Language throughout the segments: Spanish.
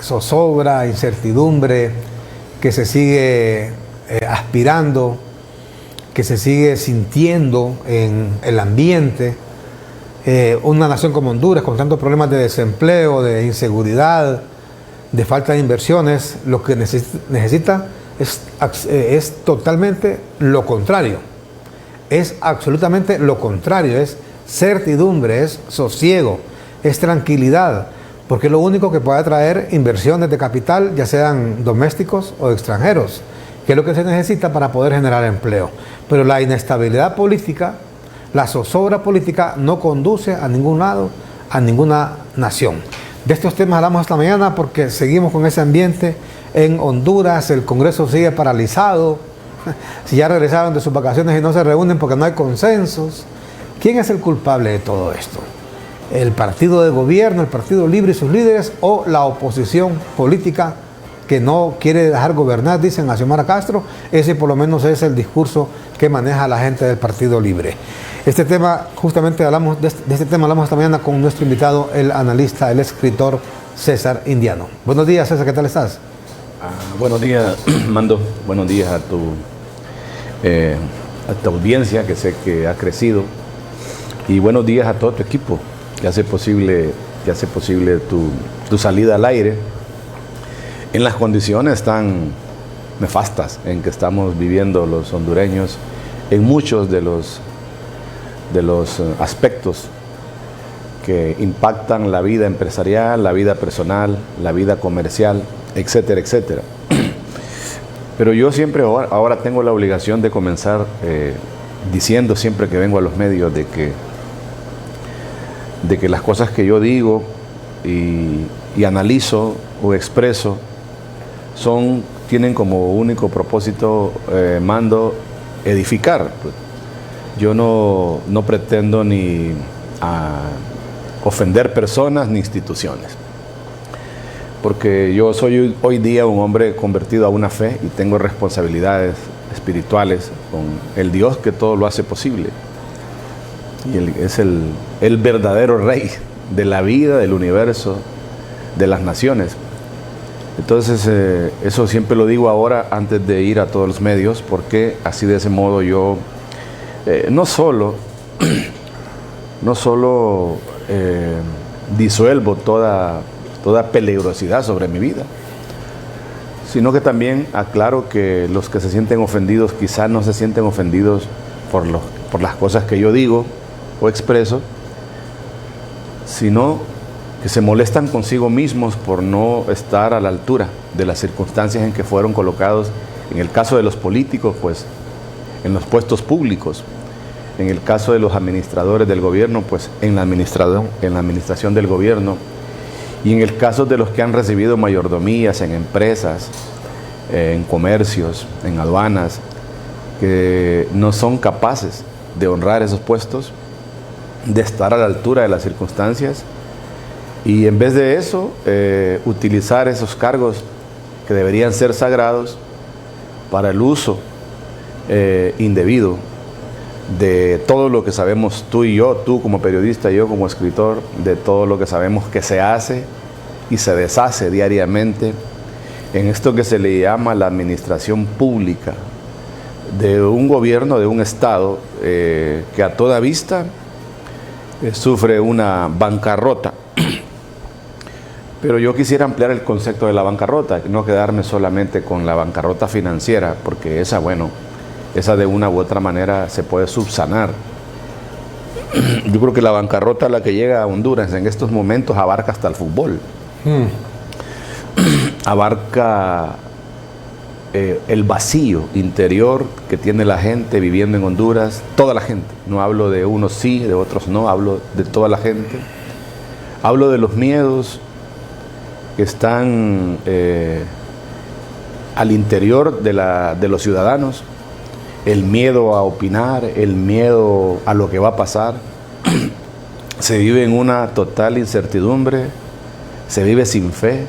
zozobra, incertidumbre, que se sigue aspirando, que se sigue sintiendo en el ambiente. Una nación como Honduras, con tantos problemas de desempleo, de inseguridad, de falta de inversiones, lo que necesita es totalmente lo contrario. Es absolutamente lo contrario, es certidumbre, es sosiego, es tranquilidad, porque es lo único que puede atraer inversiones de capital, ya sean domésticos o extranjeros, que es lo que se necesita para poder generar empleo. Pero la inestabilidad política, la zozobra política no conduce a ningún lado, a ninguna nación. De estos temas hablamos esta mañana porque seguimos con ese ambiente en Honduras, el Congreso sigue paralizado, si ya regresaron de sus vacaciones y no se reúnen porque no hay consensos. ¿Quién es el culpable de todo esto? ¿El partido de gobierno, el Partido Libre y sus líderes, o la oposición política que no quiere dejar gobernar, dicen a Xiomara Castro? Ese por lo menos es el discurso que maneja la gente del Partido Libre. Este tema, justamente hablamos de este tema hablamos esta mañana con nuestro invitado, el analista, el escritor César Indiano. Buenos días, César, ¿qué tal estás? Buenos días, Mando. Buenos días a tu audiencia, que sé que ha crecido. Y buenos días a todo tu equipo, que hace posible tu salida al aire en las condiciones tan nefastas en que estamos viviendo los hondureños en muchos de los aspectos que impactan la vida empresarial, la vida personal, la vida comercial, etcétera, etcétera. Pero yo siempre ahora tengo la obligación de comenzar diciendo siempre que vengo a los medios de que las cosas que yo digo y analizo o expreso tienen como único propósito, Mando, edificar. Yo no pretendo ni ofender personas ni instituciones, porque yo soy hoy día un hombre convertido a una fe y tengo responsabilidades espirituales con el Dios que todo lo hace posible. Y es el verdadero rey de la vida, del universo, de las naciones. Entonces, eso siempre lo digo ahora antes de ir a todos los medios, porque así de ese modo yo no solo disuelvo toda peligrosidad sobre mi vida, sino que también aclaro que los que se sienten ofendidos quizás no se sienten ofendidos por las cosas que yo digo o expreso, sino que se molestan consigo mismos por no estar a la altura de las circunstancias en que fueron colocados, en el caso de los políticos, pues en los puestos públicos, en el caso de los administradores del gobierno, pues en la administración del gobierno, y en el caso de los que han recibido mayordomías en empresas, en comercios, en aduanas, que no son capaces de honrar esos puestos, de estar a la altura de las circunstancias, y en vez de eso, utilizar esos cargos que deberían ser sagrados para el uso indebido de todo lo que sabemos tú y yo, tú como periodista, yo como escritor, de todo lo que sabemos que se hace y se deshace diariamente en esto que se le llama la administración pública de un gobierno, de un Estado que a toda vista sufre una bancarrota. Pero yo quisiera ampliar el concepto de la bancarrota, no quedarme solamente con la bancarrota financiera, porque esa de una u otra manera se puede subsanar. Yo creo que la bancarrota a la que llega a Honduras en estos momentos abarca hasta el fútbol. Abarca el vacío interior que tiene la gente viviendo en Honduras, toda la gente. No hablo de unos sí, de otros no, hablo de toda la gente. Hablo de los miedos que están al interior de los ciudadanos, el miedo a opinar, el miedo a lo que va a pasar. Se vive en una total incertidumbre, se vive sin fe,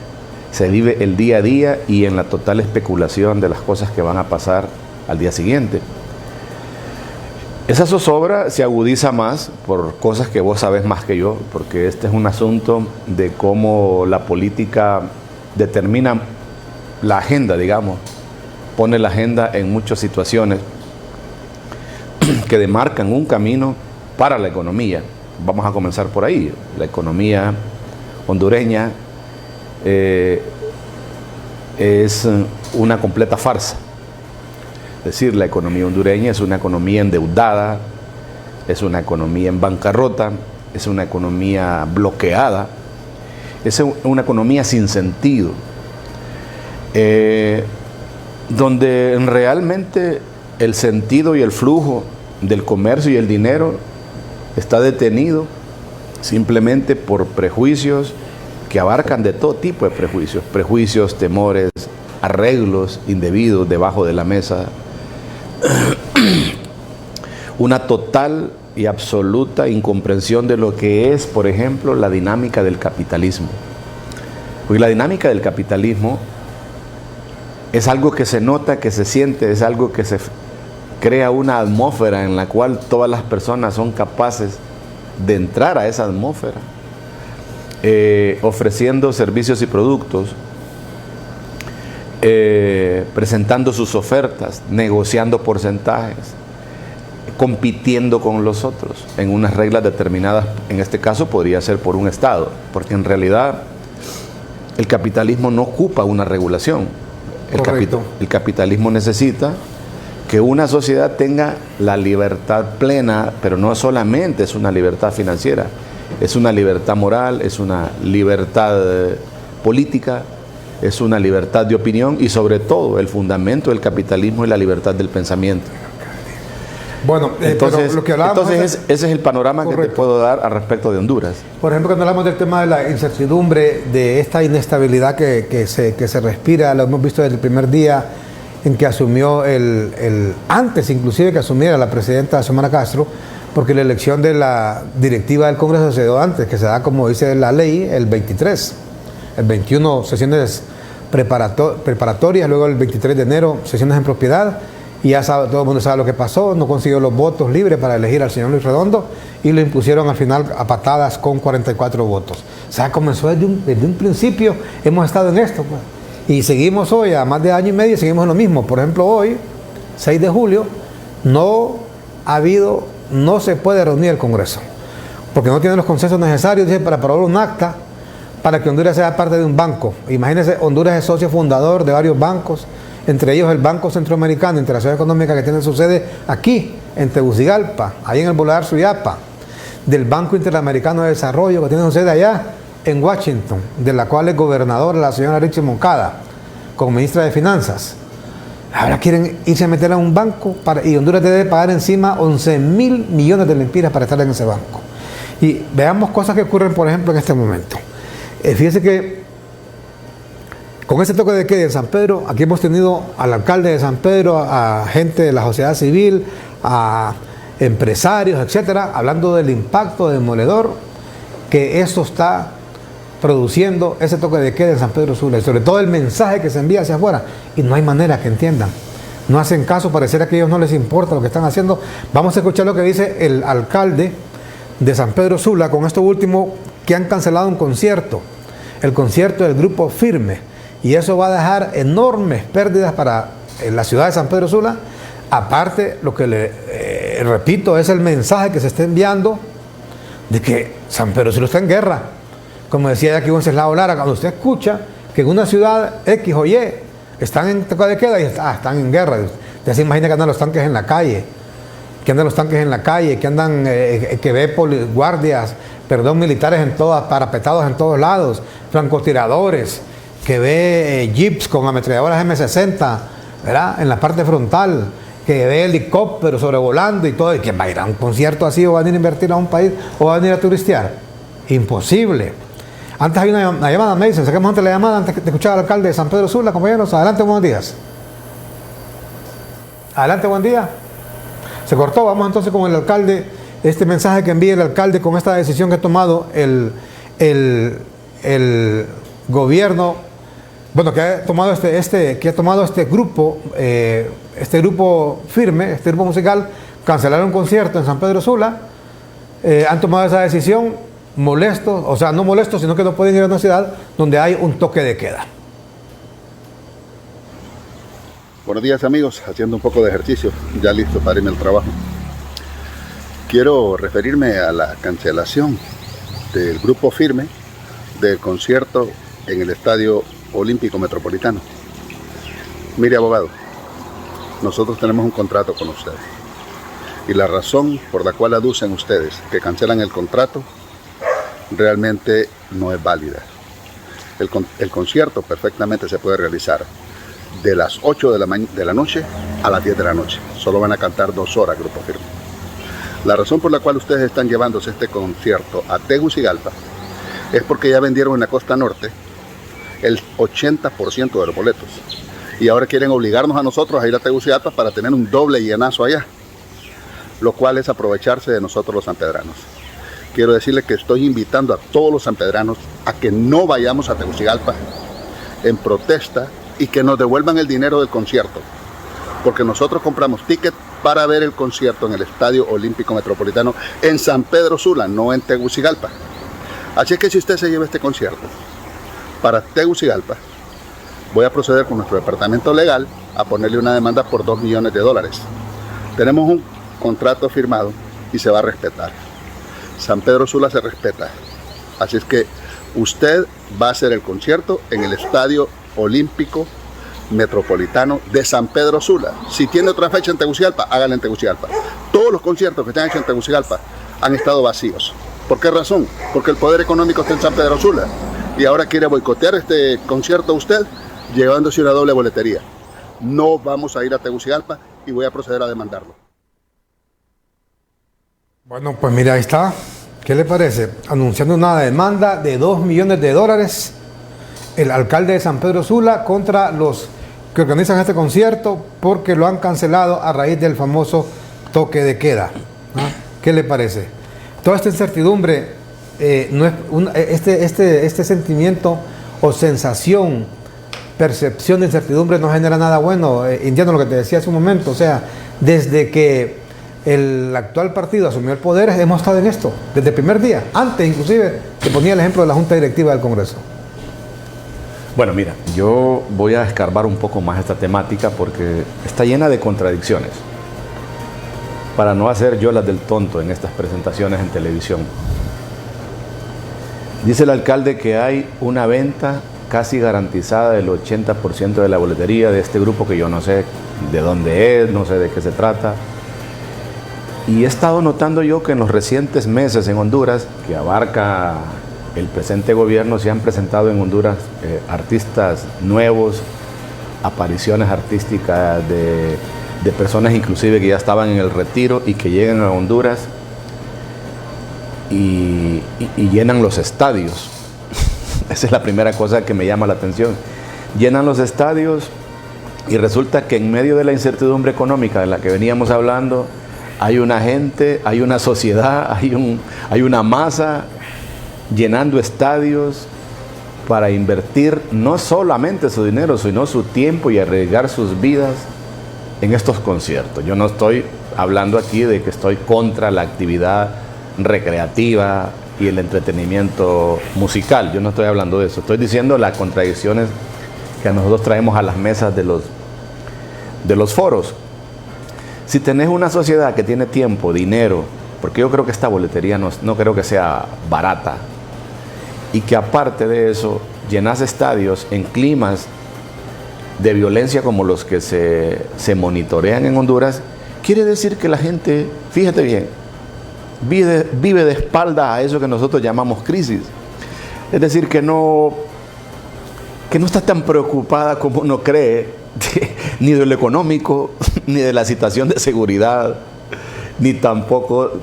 se vive el día a día y en la total especulación de las cosas que van a pasar al día siguiente. Esa zozobra se agudiza más por cosas que vos sabés más que yo, porque este es un asunto de cómo la política determina la agenda, digamos, pone la agenda en muchas situaciones que demarcan un camino para la economía. Vamos a comenzar por ahí. La economía hondureña es una completa farsa. Es decir, la economía hondureña es una economía endeudada, es una economía en bancarrota, es una economía bloqueada, es una economía sin sentido, donde realmente el sentido y el flujo del comercio y el dinero está detenido simplemente por prejuicios que abarcan de todo tipo de prejuicios, temores, arreglos indebidos debajo de la mesa, una total y absoluta incomprensión de lo que es, por ejemplo, la dinámica del capitalismo. Porque la dinámica del capitalismo es algo que se nota, que se siente, es algo que se crea una atmósfera en la cual todas las personas son capaces de entrar a esa atmósfera, ofreciendo servicios y productos, presentando sus ofertas, negociando porcentajes, compitiendo con los otros en unas reglas determinadas. En este caso podría ser por un Estado, porque en realidad el capitalismo no ocupa una regulación. El capitalismo necesita que una sociedad tenga la libertad plena, pero no solamente es una libertad financiera, es una libertad moral, es una libertad política, es una libertad de opinión y sobre todo el fundamento del capitalismo es la libertad del pensamiento. Bueno, entonces, lo que hablábamos ese es el panorama correcto que te puedo dar al respecto de Honduras. Por ejemplo, cuando hablamos del tema de la incertidumbre, de esta inestabilidad que se respira, lo hemos visto desde el primer día en que asumió antes inclusive que asumiera la presidenta Xiomara Castro, porque la elección de la directiva del Congreso se dio antes, que se da, como dice la ley, el 23, el 21 sesiones preparatorias, luego el 23 de enero sesiones en propiedad, y ya sabe, todo el mundo sabe lo que pasó, no consiguió los votos libres para elegir al señor Luis Redondo y lo impusieron al final a patadas con 44 votos. O sea, comenzó desde un principio, hemos estado en esto, pues. Y seguimos hoy, a más de año y medio, seguimos en lo mismo. Por ejemplo, hoy, 6 de julio, no se puede reunir el Congreso, porque no tiene los consensos necesarios, dice, para aprobar un acta para que Honduras sea parte de un banco. Imagínense, Honduras es socio fundador de varios bancos, entre ellos el Banco Centroamericano, Integración Económica, que tiene su sede aquí, en Tegucigalpa, ahí en el Boulevard Suyapa, del Banco Interamericano de Desarrollo, que tiene su sede allá en Washington, de la cual es gobernadora la señora Richie Moncada, como ministra de Finanzas. Ahora quieren irse a meter a un banco y Honduras debe pagar encima 11.000 millones de lempiras para estar en ese banco. Y veamos cosas que ocurren, por ejemplo, en este momento. Fíjense que con este toque de queda en San Pedro, aquí hemos tenido al alcalde de San Pedro, a gente de la sociedad civil, a empresarios, etcétera, hablando del impacto demoledor que eso está produciendo, ese toque de queda en San Pedro Sula, y sobre todo el mensaje que se envía hacia afuera, y no hay manera que entiendan. No hacen caso, pareciera que a ellos no les importa lo que están haciendo. Vamos a escuchar lo que dice el alcalde de San Pedro Sula con esto último, que han cancelado un concierto, el concierto del grupo Firme, y eso va a dejar enormes pérdidas para la ciudad de San Pedro Sula. Aparte, lo que repito, es el mensaje que se está enviando de que San Pedro Sula está en guerra. Como decía aquí Wenceslao Lara, cuando usted escucha que en una ciudad X o Y están en toque de queda y están en guerra, usted se imagina que andan los tanques en la calle, que andan, que ve guardias, militares en todas, parapetados en todos lados, francotiradores, que ve jeeps con ametralladoras M60, ¿verdad?, en la parte frontal, que ve helicópteros sobrevolando y todo, y que va a ir a un concierto así, o van a ir a invertir a un país, o van a ir a turistear. Imposible. Antes hay una llamada, me dicen, saquemos antes la llamada antes de escuchar al alcalde de San Pedro Sula, compañeros. Adelante, buenos días. Adelante, buen día. Se cortó, vamos entonces con el alcalde, este mensaje que envía el alcalde con esta decisión que ha tomado el gobierno, bueno, que ha tomado este grupo Firme, este grupo musical, cancelar un concierto en San Pedro Sula. Han tomado esa decisión molestos, o sea, no molestos, sino que no pueden ir a una ciudad donde hay un toque de queda. Buenos días amigos, haciendo un poco de ejercicio, ya listo para irme al trabajo. Quiero referirme a la cancelación del Grupo Firme del concierto en el Estadio Olímpico Metropolitano. Mire abogado, nosotros tenemos un contrato con ustedes y la razón por la cual aducen ustedes que cancelan el contrato realmente no es válida. El concierto perfectamente se puede realizar de las 8 de la noche a las 10 de la noche. Solo van a cantar 2 horas Grupo Firme. La razón por la cual ustedes están llevándose este concierto a Tegucigalpa es porque ya vendieron en la costa norte el 80% de los boletos. Y ahora quieren obligarnos a nosotros a ir a Tegucigalpa para tener un doble llenazo allá, lo cual es aprovecharse de nosotros los sanpedranos. Quiero decirle que estoy invitando a todos los sanpedranos a que no vayamos a Tegucigalpa en protesta y que nos devuelvan el dinero del concierto, porque nosotros compramos ticket para ver el concierto en el Estadio Olímpico Metropolitano en San Pedro Sula, no en Tegucigalpa. Así es que si usted se lleva este concierto para Tegucigalpa, voy a proceder con nuestro departamento legal a ponerle una demanda por $2 millones. Tenemos un contrato firmado y se va a respetar. San Pedro Sula se respeta. Así es que usted va a hacer el concierto en el Estadio Olímpico Metropolitano de San Pedro Sula. Si tiene otra fecha en Tegucigalpa, hágala en Tegucigalpa. Todos los conciertos que están hechos en Tegucigalpa han estado vacíos. ¿Por qué razón? Porque el poder económico está en San Pedro Sula y ahora quiere boicotear este concierto usted llevándose una doble boletería. No vamos a ir a Tegucigalpa y voy a proceder a demandarlo. Bueno, pues mira, ahí está. ¿Qué le parece? Anunciando una demanda de $2 millones el alcalde de San Pedro Sula contra los que organizan este concierto porque lo han cancelado a raíz del famoso toque de queda. ¿Ah? ¿Qué le parece? Toda esta incertidumbre, no es este sentimiento o sensación, percepción de incertidumbre no genera nada bueno. Indiano, lo que te decía hace un momento, o sea, desde que el actual partido asumió el poder, hemos estado en esto, desde el primer día. Antes, inclusive, te ponía el ejemplo de la Junta Directiva del Congreso. Bueno, mira, yo voy a escarbar un poco más esta temática porque está llena de contradicciones. Para no hacer yo las del tonto en estas presentaciones en televisión. Dice el alcalde que hay una venta casi garantizada del 80% de la boletería de este grupo que yo no sé de dónde es, no sé de qué se trata. Y he estado notando yo que en los recientes meses en Honduras, que abarca el presente gobierno, se han presentado en Honduras artistas nuevos, apariciones artísticas de personas inclusive que ya estaban en el retiro y que llegan a Honduras y llenan los estadios. Esa es la primera cosa que me llama la atención. Llenan los estadios y resulta que en medio de la incertidumbre económica de la que veníamos hablando, hay una gente, hay una sociedad, hay una masa llenando estadios para invertir no solamente su dinero, sino su tiempo y arriesgar sus vidas en estos conciertos. Yo no estoy hablando aquí de que estoy contra la actividad recreativa y el entretenimiento musical. Yo no estoy hablando de eso. Estoy diciendo las contradicciones que nosotros traemos a las mesas de los foros. Si tenés una sociedad que tiene tiempo, dinero, porque yo creo que esta boletería no creo que sea barata, y que aparte de eso llenas estadios en climas de violencia como los que se monitorean en Honduras, quiere decir que la gente, fíjate bien, vive de espalda a eso que nosotros llamamos crisis. Es decir, que no está tan preocupada como uno cree, ni de lo económico, ni de la situación de seguridad, ni tampoco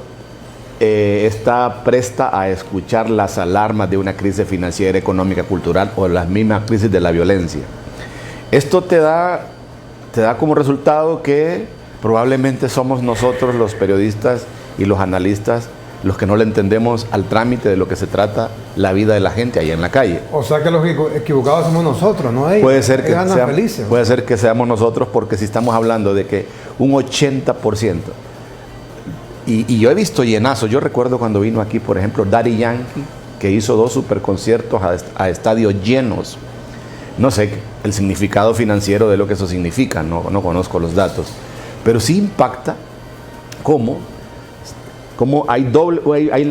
está presta a escuchar las alarmas de una crisis financiera, económica, cultural o las mismas crisis de la violencia. Esto te da como resultado que probablemente somos nosotros los periodistas y los analistas los que no le entendemos al trámite de lo que se trata la vida de la gente ahí en la calle. O sea que los equivocados somos nosotros, ¿no? Ellos. Puede ser que seamos nosotros, porque si estamos hablando de que un 80%, y yo he visto llenazos. Yo recuerdo cuando vino aquí, por ejemplo, Daddy Yankee, que hizo 2 superconciertos a estadios llenos. No sé el significado financiero de lo que eso significa, no conozco los datos, pero sí impacta cómo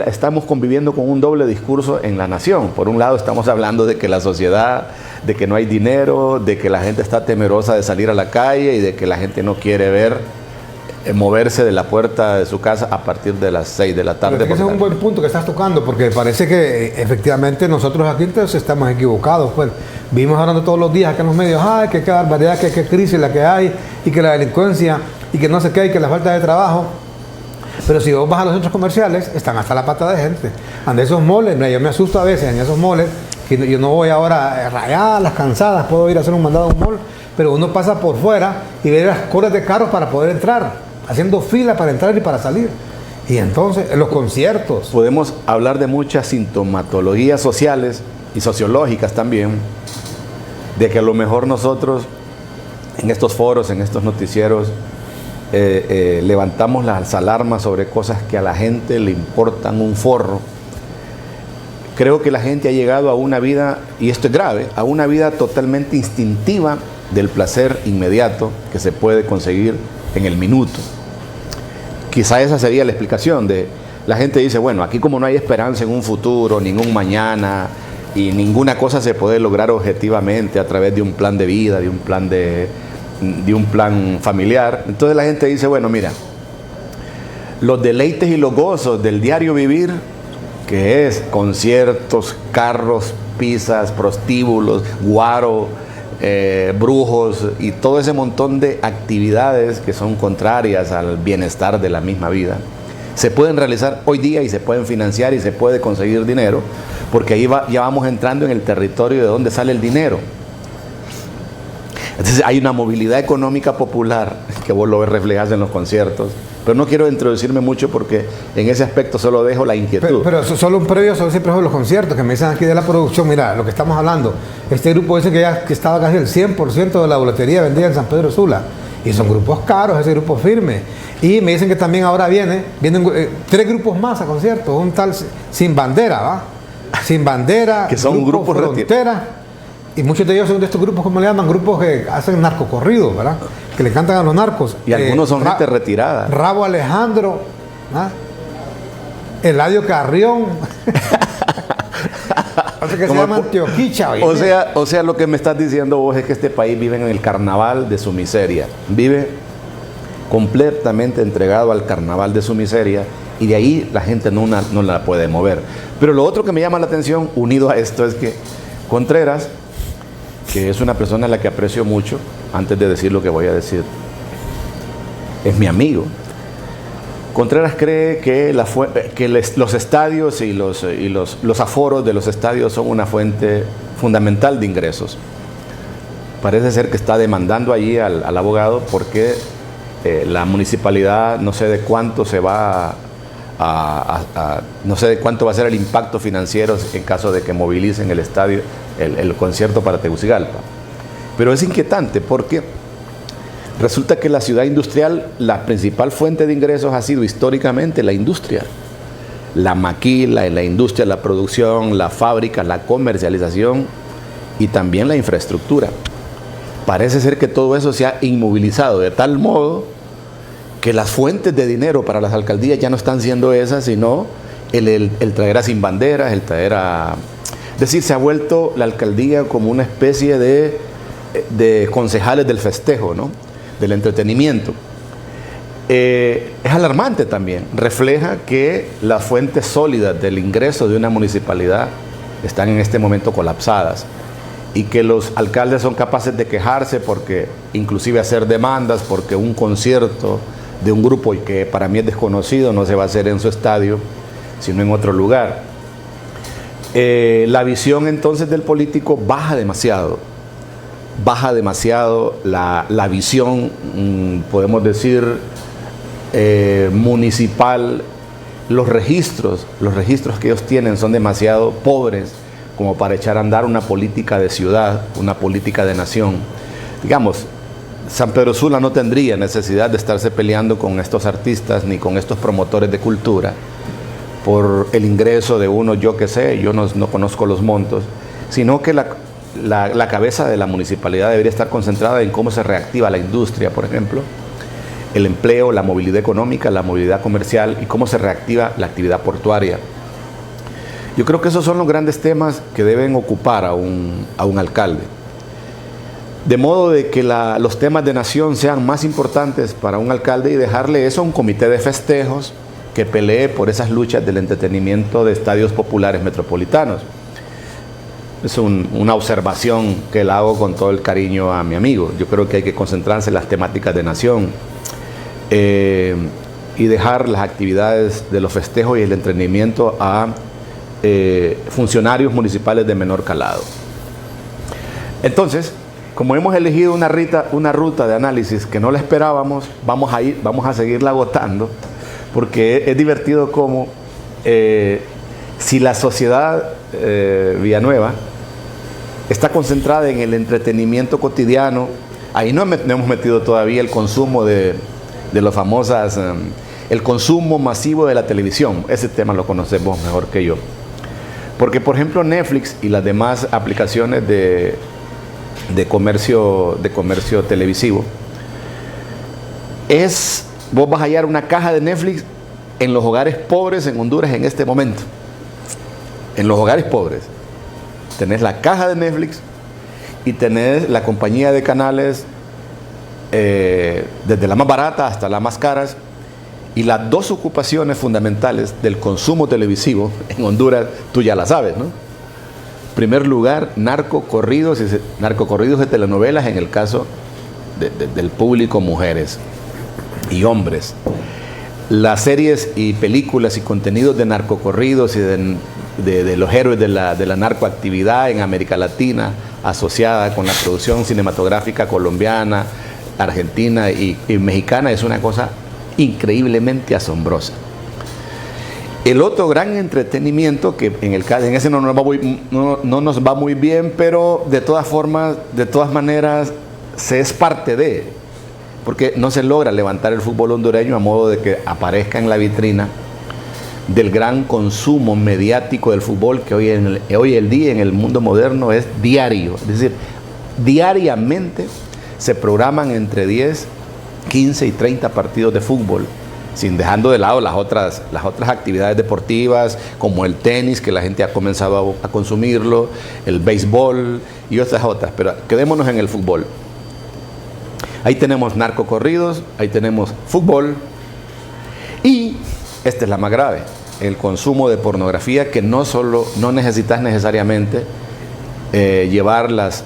estamos conviviendo con un doble discurso en la nación. Por un lado estamos hablando de que la sociedad, de que no hay dinero, de que la gente está temerosa de salir a la calle y de que la gente no quiere moverse de la puerta de su casa a partir de las 6 de la tarde. Pero ese es un buen punto que estás tocando, porque parece que efectivamente nosotros aquí entonces estamos equivocados. Pues vimos hablando todos los días acá en los medios, que qué barbaridad, que qué crisis la que hay, y que la delincuencia, y que no sé qué, y que la falta de trabajo. Pero si vos vas a los centros comerciales, están hasta la pata de gente. En esos moles, yo me asusto a veces en esos moles, que yo no voy ahora a rayar las cansadas, puedo ir a hacer un mandado a un mall, pero uno pasa por fuera y ve las colas de carros para poder entrar, haciendo fila para entrar y para salir. Y entonces, en los conciertos. Podemos hablar de muchas sintomatologías sociales y sociológicas también, de que a lo mejor nosotros, en estos foros, en estos noticieros, levantamos las alarmas sobre cosas que a la gente le importan un forro. Creo que la gente ha llegado a una vida, y esto es grave, a una vida totalmente instintiva del placer inmediato que se puede conseguir en el minuto. Quizá esa sería la explicación de la gente dice, bueno, aquí como no hay esperanza en un futuro, ningún mañana, y ninguna cosa se puede lograr objetivamente a través de un plan de vida, de un plan familiar. Entonces la gente dice, bueno, mira, los deleites y los gozos del diario vivir, que es conciertos, carros, pizzas, prostíbulos, guaro, brujos y todo ese montón de actividades que son contrarias al bienestar de la misma vida, se pueden realizar hoy día y se pueden financiar y se puede conseguir dinero, porque ahí ya vamos entrando en el territorio de donde sale el dinero. Entonces hay una movilidad económica popular que vos lo ves reflejado en los conciertos, pero no quiero introducirme mucho porque en ese aspecto solo dejo la inquietud. Pero solo un previo sobre siempre los conciertos que me dicen aquí de la producción. Mira, lo que estamos hablando, este grupo dice que estaba casi el 100% de la boletería vendida en San Pedro Sula, y son grupos caros, ese grupo firme. Y me dicen que también ahora vienen 3 grupos más a conciertos, un tal Sin Bandera, ¿va? Sin Bandera, que son grupos Frontera. Y muchos de ellos son de estos grupos, ¿cómo le llaman? Grupos que hacen narcocorridos, ¿verdad? Que le cantan a los narcos. Y algunos son gente retirada. Rabo Alejandro, Eladio Carrión. Que se llama Antioquicha. O sea, lo que me estás diciendo vos es que este país vive en el carnaval de su miseria. Vive completamente entregado al carnaval de su miseria, y de ahí la gente no la puede mover. Pero lo otro que me llama la atención, unido a esto, es que Contreras, que es una persona a la que aprecio mucho, antes de decir lo que voy a decir, es mi amigo. Contreras cree que los estadios y los aforos de los estadios son una fuente fundamental de ingresos. Parece ser que está demandando allí al abogado porque la municipalidad no sé de cuánto se va no sé de cuánto va a ser el impacto financiero en caso de que movilicen el estadio, el concierto para Tegucigalpa. Pero es inquietante porque resulta que la ciudad industrial, la principal fuente de ingresos ha sido históricamente la industria. La maquila, la industria, la producción, la fábrica, la comercialización y también la infraestructura. Parece ser que todo eso se ha inmovilizado de tal modo que las fuentes de dinero para las alcaldías ya no están siendo esas, sino el traer a Sin Banderas, el traer a... Es decir, se ha vuelto la alcaldía como una especie de concejales del festejo, ¿no? Del entretenimiento. Es alarmante también, refleja que las fuentes sólidas del ingreso de una municipalidad están en este momento colapsadas y que los alcaldes son capaces de quejarse porque inclusive hacer demandas porque un concierto de un grupo que para mí es desconocido no se va a hacer en su estadio sino en otro lugar. La visión entonces del político baja demasiado la visión, podemos decir, municipal. Los registros que ellos tienen son demasiado pobres como para echar a andar una política de ciudad, una política de nación. Digamos, San Pedro Sula no tendría necesidad de estarse peleando con estos artistas ni con estos promotores de cultura por el ingreso de uno, yo qué sé, yo no conozco los montos, sino que la cabeza de la municipalidad debería estar concentrada en cómo se reactiva la industria, por ejemplo, el empleo, la movilidad económica, la movilidad comercial y cómo se reactiva la actividad portuaria. Yo creo que esos son los grandes temas que deben ocupar a un alcalde. De modo de que los temas de nación sean más importantes para un alcalde y dejarle eso a un comité de festejos que pelee por esas luchas del entretenimiento de estadios populares metropolitanos. Es una observación que la hago con todo el cariño a mi amigo. Yo creo que hay que concentrarse en las temáticas de nación y dejar las actividades de los festejos y el entretenimiento a funcionarios municipales de menor calado. Entonces, como hemos elegido una ruta de análisis que no la esperábamos, vamos a seguirla agotando, porque es divertido como si la sociedad Villanueva está concentrada en el entretenimiento cotidiano, ahí no hemos metido todavía el consumo de los famosas, el consumo masivo de la televisión. Ese tema lo conocemos mejor que yo. Porque, por ejemplo, Netflix y las demás aplicaciones de comercio televisivo, vos vas a hallar una caja de Netflix en los hogares pobres en Honduras en este momento. En los hogares pobres tenés la caja de Netflix y tenés la compañía de canales desde la más barata hasta las más caras. Y las dos ocupaciones fundamentales del consumo televisivo en Honduras, tú ya la sabes, ¿no? En primer lugar, narcocorridos de telenovelas, en el caso del público, mujeres y hombres. Las series y películas y contenidos de narcocorridos y de los héroes de la narcoactividad en América Latina, asociada con la producción cinematográfica colombiana, argentina y mexicana, es una cosa increíblemente asombrosa. El otro gran entretenimiento, que en ese no nos va muy bien, pero de todas maneras se es parte de, porque no se logra levantar el fútbol hondureño a modo de que aparezca en la vitrina del gran consumo mediático del fútbol que hoy el día en el mundo moderno es diario. Es decir, diariamente se programan entre 10, 15 y 30 partidos de fútbol, sin dejando de lado las otras actividades deportivas, como el tenis, que la gente ha comenzado a consumirlo, el béisbol y otras, pero quedémonos en el fútbol. Ahí tenemos narcocorridos, ahí tenemos fútbol y, esta es la más grave, el consumo de pornografía, que no necesitas necesariamente llevar las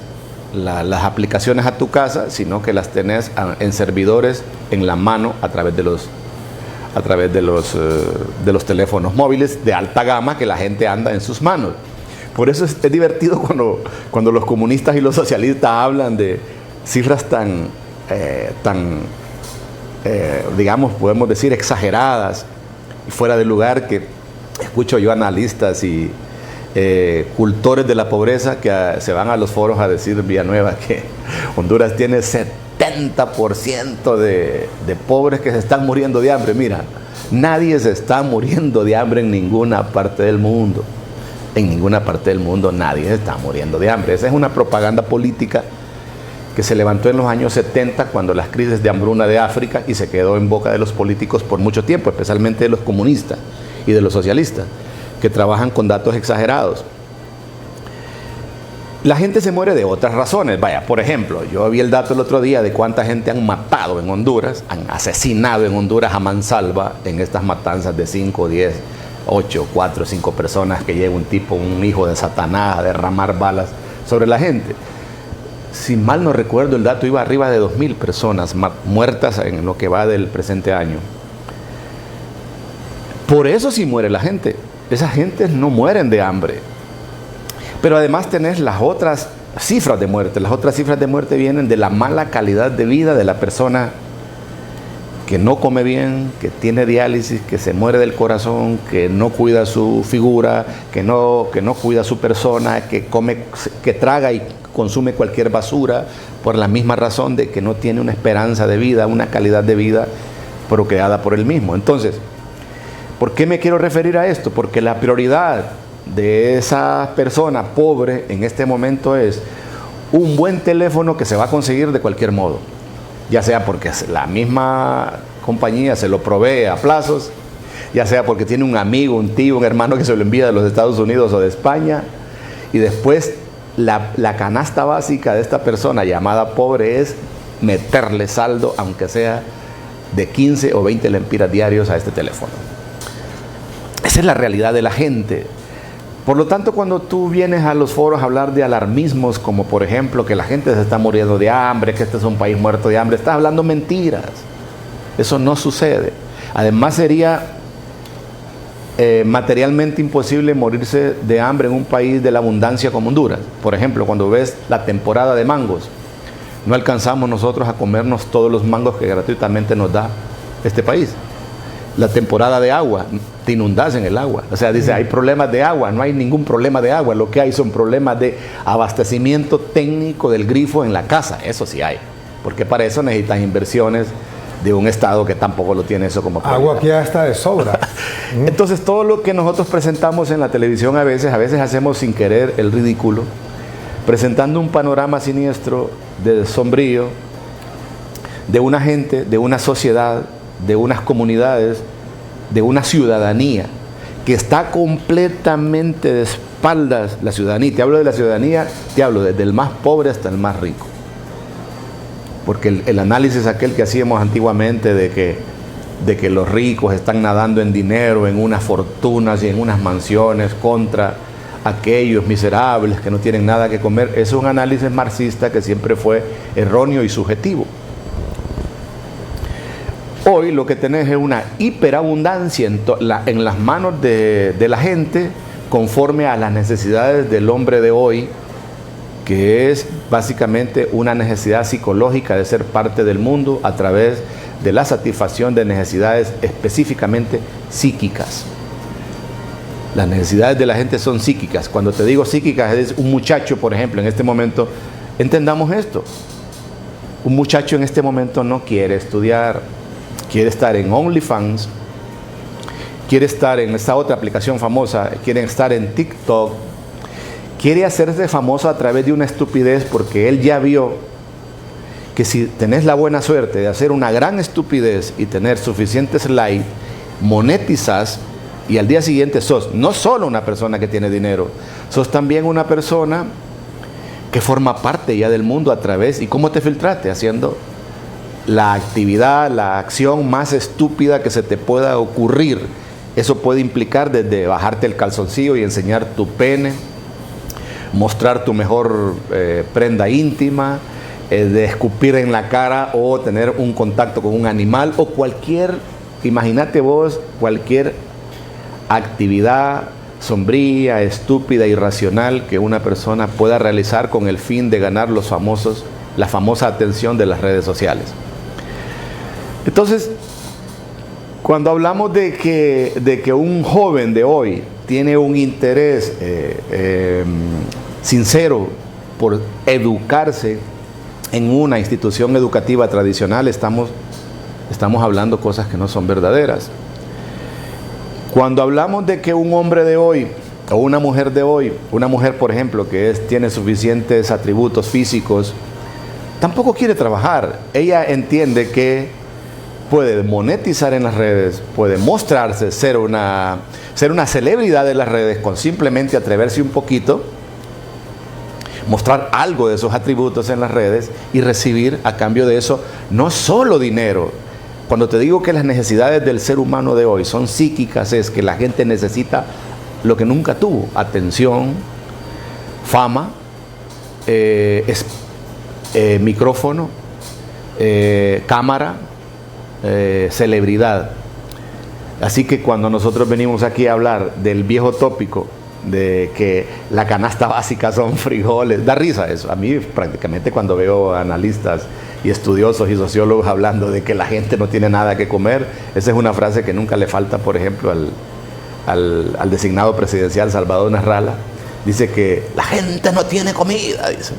aplicaciones a tu casa, sino que las tenés en servidores en la mano a través de los teléfonos móviles de alta gama que la gente anda en sus manos. Por eso es divertido cuando los comunistas y los socialistas hablan de cifras digamos, podemos decir, exageradas y fuera de lugar, que escucho yo analistas y cultores de la pobreza que se van a los foros a decir, Villanueva, que Honduras tiene 70% de pobres que se están muriendo de hambre. Mira, nadie se está muriendo de hambre en ninguna parte del mundo. En ninguna parte del mundo nadie se está muriendo de hambre. Esa es una propaganda política que se levantó en los años 70, cuando las crisis de hambruna de África, y se quedó en boca de los políticos por mucho tiempo, especialmente de los comunistas y de los socialistas, que trabajan con datos exagerados. La gente se muere de otras razones. Vaya, por ejemplo, yo vi el dato el otro día de cuánta gente han matado en Honduras, han asesinado en Honduras a mansalva en estas matanzas de 5, 10, 8, 4, 5 personas, que llega un hijo de Satanás a derramar balas sobre la gente. Si mal no recuerdo, el dato iba arriba de 2.000 personas muertas en lo que va del presente año. Por eso sí muere la gente. Esas gentes no mueren de hambre. Pero además tenés las otras cifras de muerte. Las otras cifras de muerte vienen de la mala calidad de vida de la persona que no come bien, que tiene diálisis, que se muere del corazón, que no cuida su figura, que no cuida su persona, que traga y consume cualquier basura por la misma razón de que no tiene una esperanza de vida, una calidad de vida procreada por él mismo. Entonces, ¿por qué me quiero referir a esto? Porque la prioridad de esa persona pobre en este momento es un buen teléfono que se va a conseguir de cualquier modo, ya sea porque la misma compañía se lo provee a plazos, ya sea porque tiene un amigo, un tío, un hermano que se lo envía de los Estados Unidos o de España, y después la canasta básica de esta persona llamada pobre es meterle saldo, aunque sea de 15 o 20 lempiras diarios a este teléfono. Esa es la realidad de la gente. Por lo tanto, cuando tú vienes a los foros a hablar de alarmismos, como por ejemplo que la gente se está muriendo de hambre, que este es un país muerto de hambre, estás hablando mentiras. Eso no sucede. Además sería materialmente imposible morirse de hambre en un país de la abundancia como Honduras. Por ejemplo, cuando ves la temporada de mangos, no alcanzamos nosotros a comernos todos los mangos que gratuitamente nos da este país. La temporada de agua, te inundas en el agua. O sea, dice, hay problemas de agua. No hay ningún problema de agua. Lo que hay son problemas de abastecimiento técnico del grifo en la casa. Eso sí hay. Porque para eso necesitan inversiones de un Estado que tampoco lo tiene eso como prioridad. Agua aquí ya está de sobra. Entonces, todo lo que nosotros presentamos en la televisión a veces hacemos sin querer el ridículo, presentando un panorama siniestro, de sombrío, de una gente, de una sociedad, de unas comunidades, de una ciudadanía que está completamente de espaldas. La ciudadanía, te hablo de la ciudadanía, te hablo desde el más pobre hasta el más rico. Porque el análisis aquel que hacíamos antiguamente de que los ricos están nadando en dinero, en unas fortunas y en unas mansiones contra aquellos miserables que no tienen nada que comer, es un análisis marxista que siempre fue erróneo y subjetivo. Hoy lo que tenés es una hiperabundancia en las manos de la gente conforme a las necesidades del hombre de hoy, que es básicamente una necesidad psicológica de ser parte del mundo a través de la satisfacción de necesidades específicamente psíquicas. Las necesidades de la gente son psíquicas. Cuando te digo psíquicas, es un muchacho, por ejemplo, en este momento, entendamos esto. Un muchacho en este momento no quiere estudiar, quiere estar en OnlyFans, quiere estar en esta otra aplicación famosa, quiere estar en TikTok, quiere hacerse famoso a través de una estupidez porque él ya vio que si tenés la buena suerte de hacer una gran estupidez y tener suficientes likes, monetizas y al día siguiente sos no solo una persona que tiene dinero, sos también una persona que forma parte ya del mundo a través. ¿Y cómo te filtraste? Haciendo la actividad, la acción más estúpida que se te pueda ocurrir. Eso puede implicar desde bajarte el calzoncillo y enseñar tu pene, mostrar tu mejor prenda íntima, de escupir en la cara o tener un contacto con un animal o cualquier, imagínate vos, cualquier actividad sombría, estúpida, irracional que una persona pueda realizar con el fin de ganar la famosa atención de las redes sociales. Entonces, cuando hablamos de que un joven de hoy tiene un interés sincero por educarse en una institución educativa tradicional, estamos hablando cosas que no son verdaderas. Cuando hablamos de que un hombre de hoy o una mujer de hoy, una mujer por ejemplo que tiene suficientes atributos físicos, tampoco quiere trabajar. Ella entiende que puede monetizar en las redes, puede mostrarse, ser una celebridad de las redes con simplemente atreverse un poquito, mostrar algo de esos atributos en las redes y recibir a cambio de eso no solo dinero. Cuando te digo que las necesidades del ser humano de hoy son psíquicas, es que la gente necesita lo que nunca tuvo: atención, fama, micrófono, cámara, celebridad. Así que cuando nosotros venimos aquí a hablar del viejo tópico de que la canasta básica son frijoles, da risa eso. A mí prácticamente cuando veo analistas y estudiosos y sociólogos hablando de que la gente no tiene nada que comer, esa es una frase que nunca le falta, por ejemplo, al designado presidencial Salvador Narrala. Dice que la gente no tiene comida, dice.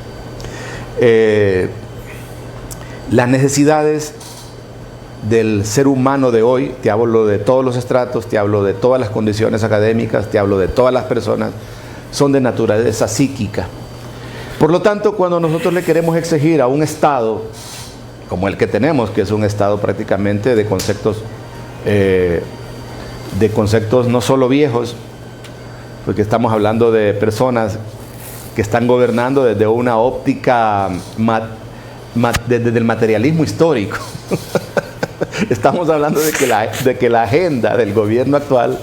Las necesidades del ser humano de hoy, te hablo de todos los estratos, te hablo de todas las condiciones académicas, te hablo de todas las personas, son de naturaleza psíquica. Por lo tanto, cuando nosotros le queremos exigir a un Estado como el que tenemos, que es un Estado prácticamente de conceptos no solo viejos, porque estamos hablando de personas que están gobernando desde una óptica desde el materialismo histórico. Estamos hablando de que la agenda del gobierno actual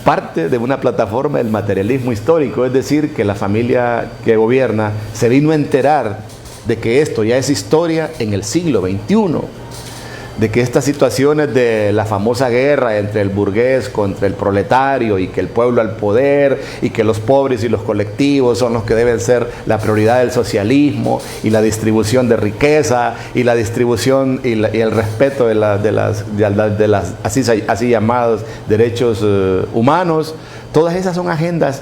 parte de una plataforma del materialismo histórico, es decir, que la familia que gobierna se vino a enterar de que esto ya es historia en el siglo XXI, de que estas situaciones de la famosa guerra entre el burgués contra el proletario y que el pueblo al poder y que los pobres y los colectivos son los que deben ser la prioridad del socialismo y la distribución de riqueza y la distribución y el respeto de las así llamados derechos humanos, todas esas son agendas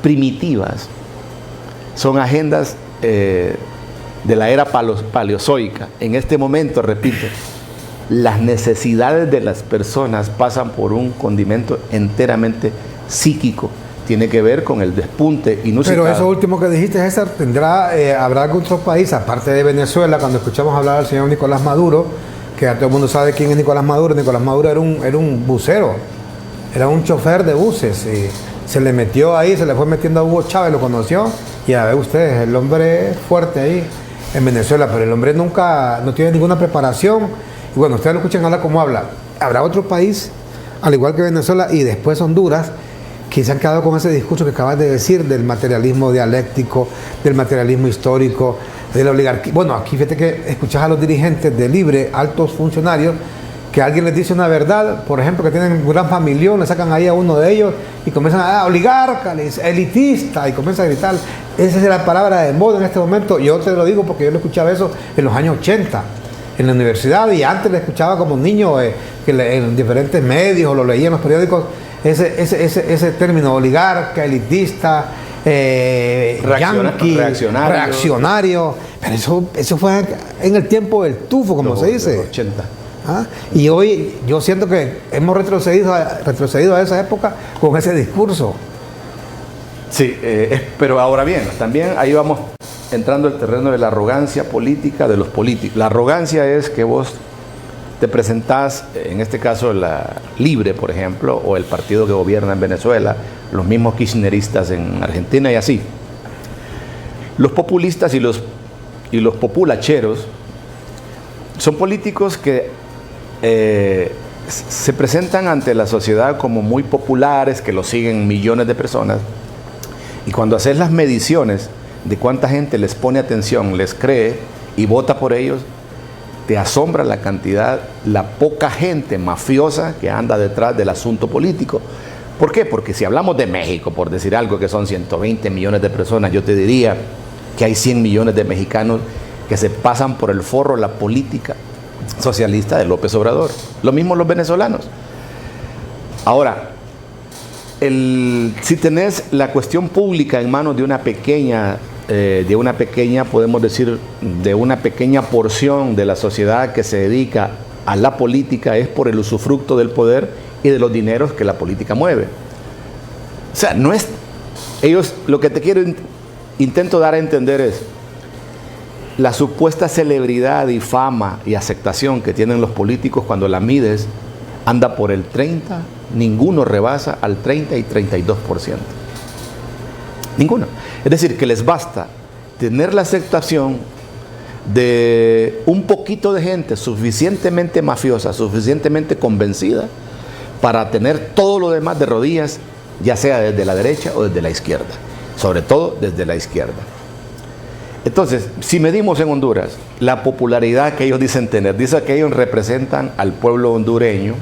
primitivas, son agendas de la era paleozoica. En este momento, repito, las necesidades de las personas pasan por un condimento enteramente psíquico. Tiene que ver con el despunte inusitado. Pero eso último que dijiste, César, habrá algún otro país, aparte de Venezuela, cuando escuchamos hablar al señor Nicolás Maduro, que a todo el mundo sabe quién es Nicolás Maduro. Nicolás Maduro era un bucero, era un chofer de buses, y se le metió ahí, se le fue metiendo a Hugo Chávez, lo conoció, y a ver ustedes, el hombre fuerte ahí en Venezuela, pero el hombre no tiene ninguna preparación. Y bueno, ustedes lo escuchan hablar como habla. Habrá otro país, al igual que Venezuela y después Honduras, que se han quedado con ese discurso que acabas de decir del materialismo dialéctico, del materialismo histórico, de la oligarquía. Bueno, aquí fíjate que escuchás a los dirigentes de Libre, altos funcionarios, que alguien les dice una verdad, por ejemplo, que tienen un gran familión, le sacan ahí a uno de ellos y comienzan a oligarca, elitista, y comienzan a gritar. Esa es la palabra de moda en este momento. Yo te lo digo porque yo lo escuchaba eso en los años 80, en la universidad, y antes lo escuchaba como niño en diferentes medios, o lo leía en los periódicos, ese término oligarca, elitista, yanqui, reaccionario. Pero eso fue en el tiempo del tufo, como se dice. Los 80. ¿Ah? Y hoy yo siento que hemos retrocedido a esa época con ese discurso. Sí, pero ahora bien, también ahí vamos entrando al terreno de la arrogancia política de los políticos. La arrogancia es que vos te presentás, en este caso la Libre, por ejemplo, o el partido que gobierna en Venezuela, los mismos kirchneristas en Argentina y así. Los populistas y los populacheros son políticos que se presentan ante la sociedad como muy populares, que los siguen millones de personas, y cuando haces las mediciones de cuánta gente les pone atención, les cree y vota por ellos, te asombra la cantidad, la poca gente mafiosa que anda detrás del asunto político. ¿Por qué? Porque si hablamos de México, por decir algo, que son 120 millones de personas, yo te diría que hay 100 millones de mexicanos que se pasan por el forro la política socialista de López Obrador. Lo mismo los venezolanos. Ahora, si tenés la cuestión pública en manos de una pequeña, podemos decir, de una pequeña porción de la sociedad que se dedica a la política, es por el usufructo del poder y de los dineros que la política mueve. O sea, no es... Ellos, lo que intento dar a entender es la supuesta celebridad y fama y aceptación que tienen los políticos cuando la mides, anda por el 30%, ninguno rebasa al 30 y 32%. Ninguno. Es decir, que les basta tener la aceptación de un poquito de gente suficientemente mafiosa, suficientemente convencida, para tener todo lo demás de rodillas, ya sea desde la derecha o desde la izquierda. Sobre todo desde la izquierda. Entonces, si medimos en Honduras la popularidad que ellos dicen tener, dice que ellos representan al pueblo hondureño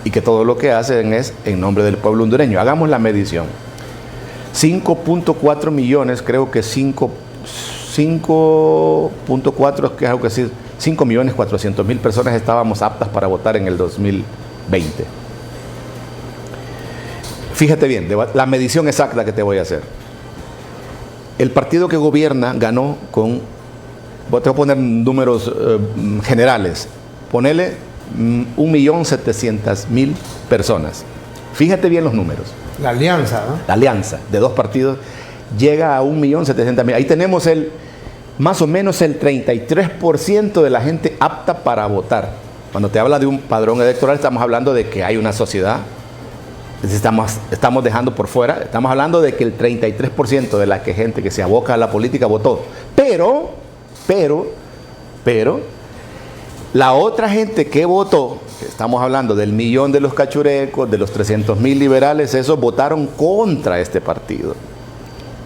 y que todo lo que hacen es en nombre del pueblo hondureño. Hagamos la medición. 5.4 millones, creo que 5.4, que es algo que decir, 5.400.000 personas estábamos aptas para votar en el 2020. Fíjate bien, la medición exacta que te voy a hacer. El partido que gobierna ganó con, te voy a poner números generales, ponele 1.700.000 personas. Fíjate bien los números. La alianza, ¿no? La alianza de dos partidos llega a 1.700.000. Ahí tenemos más o menos el 33% de la gente apta para votar. Cuando te habla de un padrón electoral, estamos hablando de que hay una sociedad. Estamos dejando por fuera, estamos hablando de que el 33% de la gente que se aboca a la política votó. Pero, la otra gente que votó, estamos hablando del 1.000.000 de los cachurecos, de los 300.000 liberales, esos votaron contra este partido.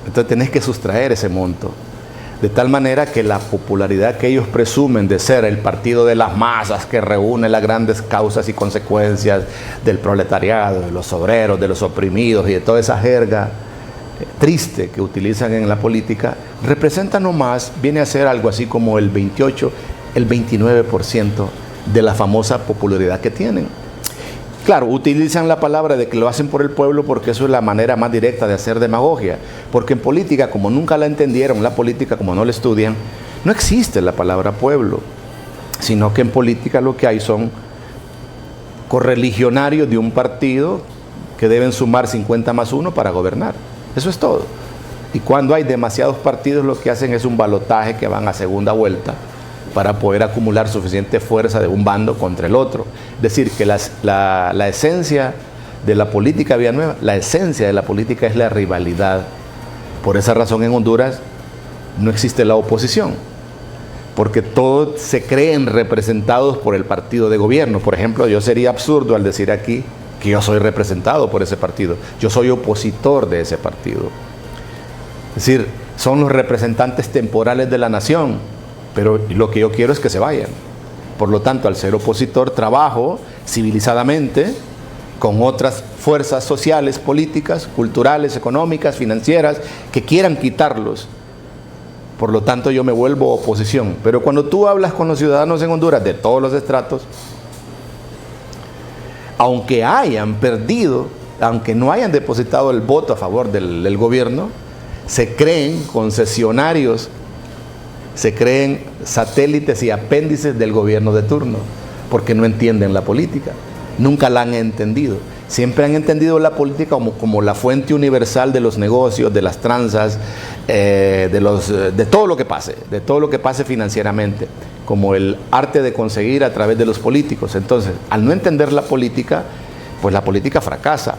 Entonces tenés que sustraer ese monto. De tal manera que la popularidad que ellos presumen de ser el partido de las masas que reúne las grandes causas y consecuencias del proletariado, de los obreros, de los oprimidos y de toda esa jerga triste que utilizan en la política, representa nomás, viene a ser algo así como el 28, el 29% de la famosa popularidad que tienen. Claro, utilizan la palabra de que lo hacen por el pueblo porque eso es la manera más directa de hacer demagogia. Porque en política, como nunca la entendieron, la política como no la estudian, no existe la palabra pueblo, sino que en política lo que hay son correligionarios de un partido que deben sumar 50 más 1 para gobernar. Eso es todo. Y cuando hay demasiados partidos, lo que hacen es un balotaje que van a segunda vuelta para poder acumular suficiente fuerza de un bando contra el otro. Es decir, que la esencia de la política Villanueva, la esencia de la política es la rivalidad. Por esa razón en Honduras no existe la oposición, porque todos se creen representados por el partido de gobierno. Por ejemplo, yo sería absurdo al decir aquí que yo soy representado por ese partido. Yo soy opositor de ese partido. Es decir, son los representantes temporales de la nación, pero lo que yo quiero es que se vayan. Por lo tanto, al ser opositor, trabajo civilizadamente con otras fuerzas sociales, políticas, culturales, económicas, financieras, que quieran quitarlos. Por lo tanto, yo me vuelvo oposición. Pero cuando tú hablas con los ciudadanos en Honduras de todos los estratos, aunque hayan perdido, aunque no hayan depositado el voto a favor del gobierno, se creen concesionarios, se creen satélites y apéndices del gobierno de turno, porque no entienden la política, nunca la han entendido. Siempre han entendido la política como la fuente universal de los negocios, de las tranzas, de todo lo que pase financieramente, como el arte de conseguir a través de los políticos. Entonces, al no entender la política, pues la política fracasa.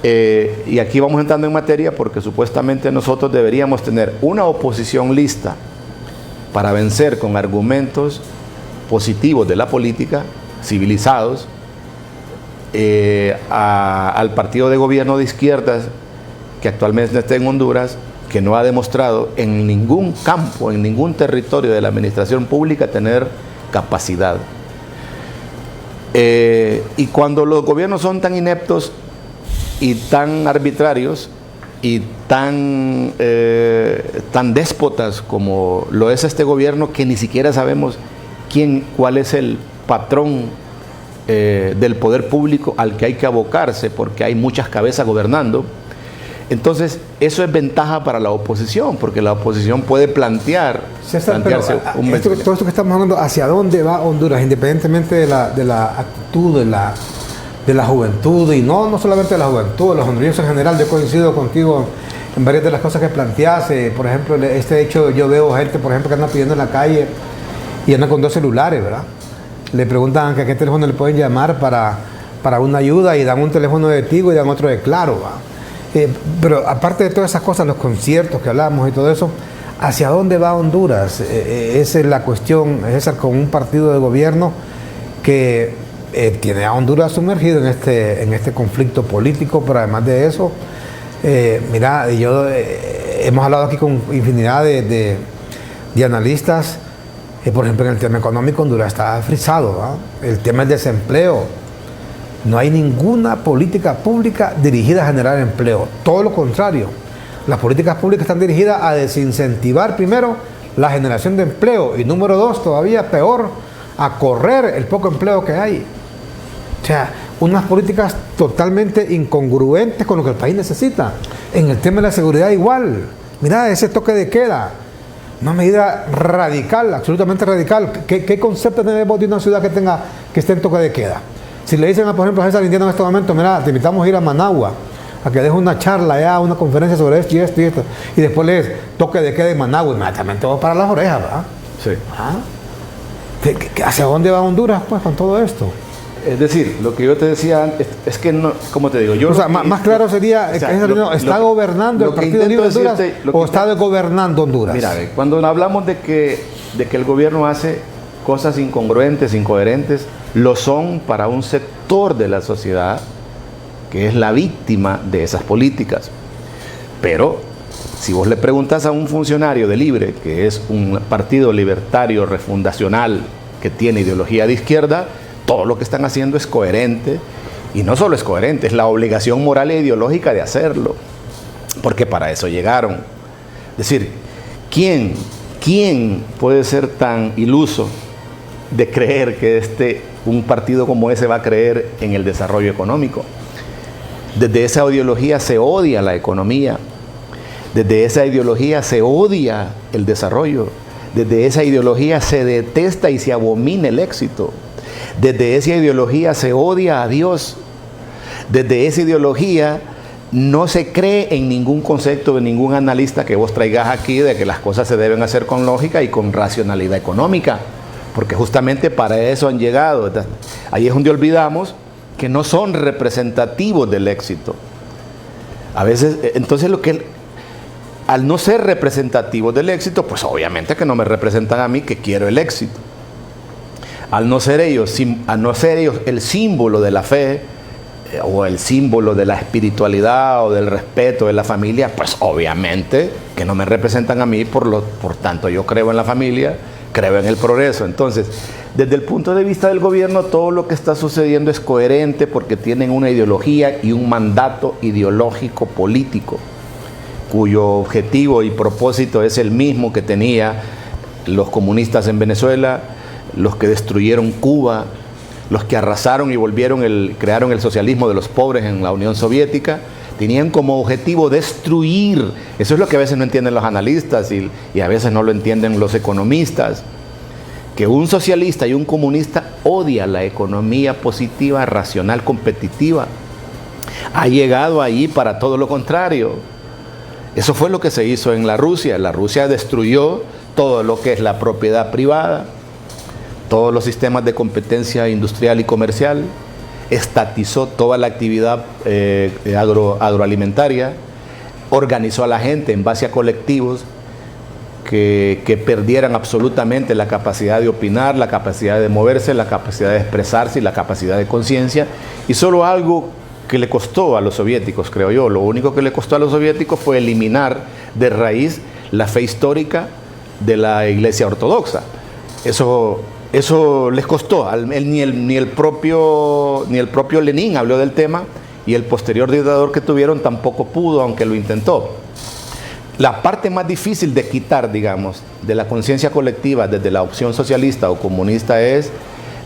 Y aquí vamos entrando en materia porque supuestamente nosotros deberíamos tener una oposición lista para vencer con argumentos positivos de la política, civilizados, al partido de gobierno de izquierdas que actualmente está en Honduras, que no ha demostrado en ningún campo, en ningún territorio de la administración pública tener capacidad. Y cuando los gobiernos son tan ineptos y tan arbitrarios y tan déspotas como lo es este gobierno, que ni siquiera sabemos cuál es el patrón del poder público al que hay que abocarse, porque hay muchas cabezas gobernando. Entonces, eso es ventaja para la oposición, porque la oposición puede plantearse un todo esto que estamos hablando, ¿hacia dónde va Honduras? Independientemente de la actitud, de la juventud, y no solamente de la juventud, de los hondureños en general. Yo coincido contigo en varias de las cosas que planteas. Por ejemplo, este hecho, yo veo gente, por ejemplo, que anda pidiendo en la calle y anda con 2 celulares, ¿verdad? Le preguntan que a qué teléfono le pueden llamar para una ayuda, y dan un teléfono de Tigo y dan otro de Claro, ¿va? Pero aparte de todas esas cosas, los conciertos que hablamos y todo eso, ¿hacia dónde va Honduras? Esa es la cuestión, esa con un partido de gobierno que tiene a Honduras sumergido en este conflicto político. Pero además de eso, mira, hemos hablado aquí con infinidad de analistas. Por ejemplo, en el tema económico, Honduras está frisado, ¿va? El tema del desempleo. No hay ninguna política pública dirigida a generar empleo. Todo lo contrario. Las políticas públicas están dirigidas a desincentivar, primero, la generación de empleo. Y número 2, todavía peor, a correr el poco empleo que hay. O sea, unas políticas totalmente incongruentes con lo que el país necesita. En el tema de la seguridad igual. Mira, ese toque de queda. Una medida radical, absolutamente radical. ¿Qué concepto tenemos de una ciudad que esté en toque de queda? Si le dicen, por ejemplo, a César Indiano en este momento, mira, te invitamos a ir a Managua, a que deje una charla allá, una conferencia sobre esto y esto y esto, y después lees toque de queda en Managua, inmediatamente vamos para las orejas, ¿verdad? Sí. ¿Ah? ¿Hacia dónde va Honduras, pues, con todo esto? Es decir, lo que yo te decía antes, es que no, como te digo, yo... O sea, más claro sería, ¿está gobernando el Partido Libre de Honduras o está desgobernando Honduras? Mira, cuando hablamos de que el gobierno hace cosas incongruentes, incoherentes, lo son para un sector de la sociedad que es la víctima de esas políticas. Pero si vos le preguntas a un funcionario de Libre, que es un partido libertario refundacional que tiene ideología de izquierda, todo lo que están haciendo es coherente, y no solo es coherente, es la obligación moral e ideológica de hacerlo, porque para eso llegaron. Es decir, ¿quién puede ser tan iluso de creer que un partido como ese va a creer en el desarrollo económico? Desde esa ideología se odia la economía, desde esa ideología se odia el desarrollo, desde esa ideología se detesta y se abomina el éxito. Desde esa ideología se odia a Dios. Desde esa ideología no se cree en ningún concepto de ningún analista que vos traigas aquí de que las cosas se deben hacer con lógica y con racionalidad económica, porque justamente para eso han llegado. Ahí es donde olvidamos que no son representativos del éxito. A veces, entonces al no ser representativos del éxito, pues obviamente que no me representan a mí que quiero el éxito. Al no ser ellos el símbolo de la fe o el símbolo de la espiritualidad o del respeto de la familia, pues obviamente que no me representan a mí, por tanto yo creo en la familia, creo en el progreso. Entonces, desde el punto de vista del gobierno, todo lo que está sucediendo es coherente porque tienen una ideología y un mandato ideológico político, cuyo objetivo y propósito es el mismo que tenía los comunistas en Venezuela, los que destruyeron Cuba, los que arrasaron y crearon el socialismo de los pobres en la Unión Soviética. Tenían como objetivo destruir. Eso es lo que a veces no entienden los analistas y a veces no lo entienden los economistas, que un socialista y un comunista odia la economía positiva, racional, competitiva. Ha llegado ahí para todo lo contrario. Eso fue lo que se hizo en la Rusia. La Rusia destruyó todo lo que es la propiedad privada, todos los sistemas de competencia industrial y comercial, estatizó toda la actividad agroalimentaria, organizó a la gente en base a colectivos que perdieran absolutamente la capacidad de opinar, la capacidad de moverse, la capacidad de expresarse y la capacidad de conciencia. Y solo algo que le costó a los soviéticos, creo yo, lo único que le costó a los soviéticos fue eliminar de raíz la fe histórica de la Iglesia Ortodoxa. Eso les costó. Ni el propio Lenin habló del tema, y el posterior dictador que tuvieron tampoco pudo, aunque lo intentó. La parte más difícil de quitar, digamos, de la conciencia colectiva desde la opción socialista o comunista es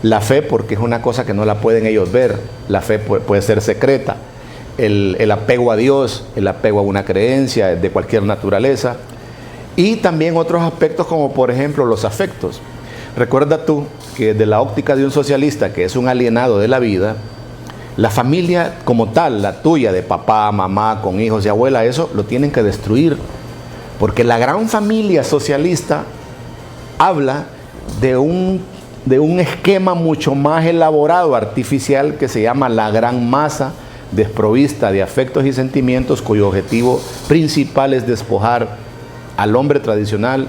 la fe, porque es una cosa que no la pueden ellos ver. La fe puede ser secreta. El apego a Dios, el apego a una creencia de cualquier naturaleza, y también otros aspectos como por ejemplo los afectos. Recuerda tú que desde la óptica de un socialista que es un alienado de la vida, la familia como tal, la tuya, de papá, mamá, con hijos y abuela, eso lo tienen que destruir. Porque la gran familia socialista habla de un esquema mucho más elaborado, artificial, que se llama la gran masa desprovista de afectos y sentimientos, cuyo objetivo principal es despojar al hombre tradicional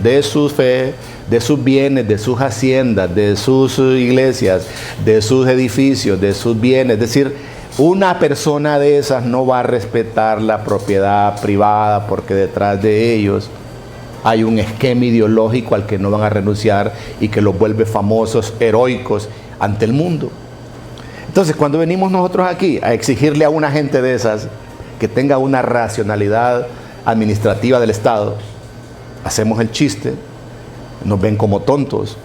de su fe, de sus bienes, de sus haciendas, de sus iglesias, de sus edificios, de sus bienes. Es decir, una persona de esas no va a respetar la propiedad privada, porque detrás de ellos hay un esquema ideológico al que no van a renunciar y que los vuelve famosos, heroicos ante el mundo. Entonces, cuando venimos nosotros aquí a exigirle a una gente de esas que tenga una racionalidad administrativa del Estado, hacemos el chiste, nos ven como tontos,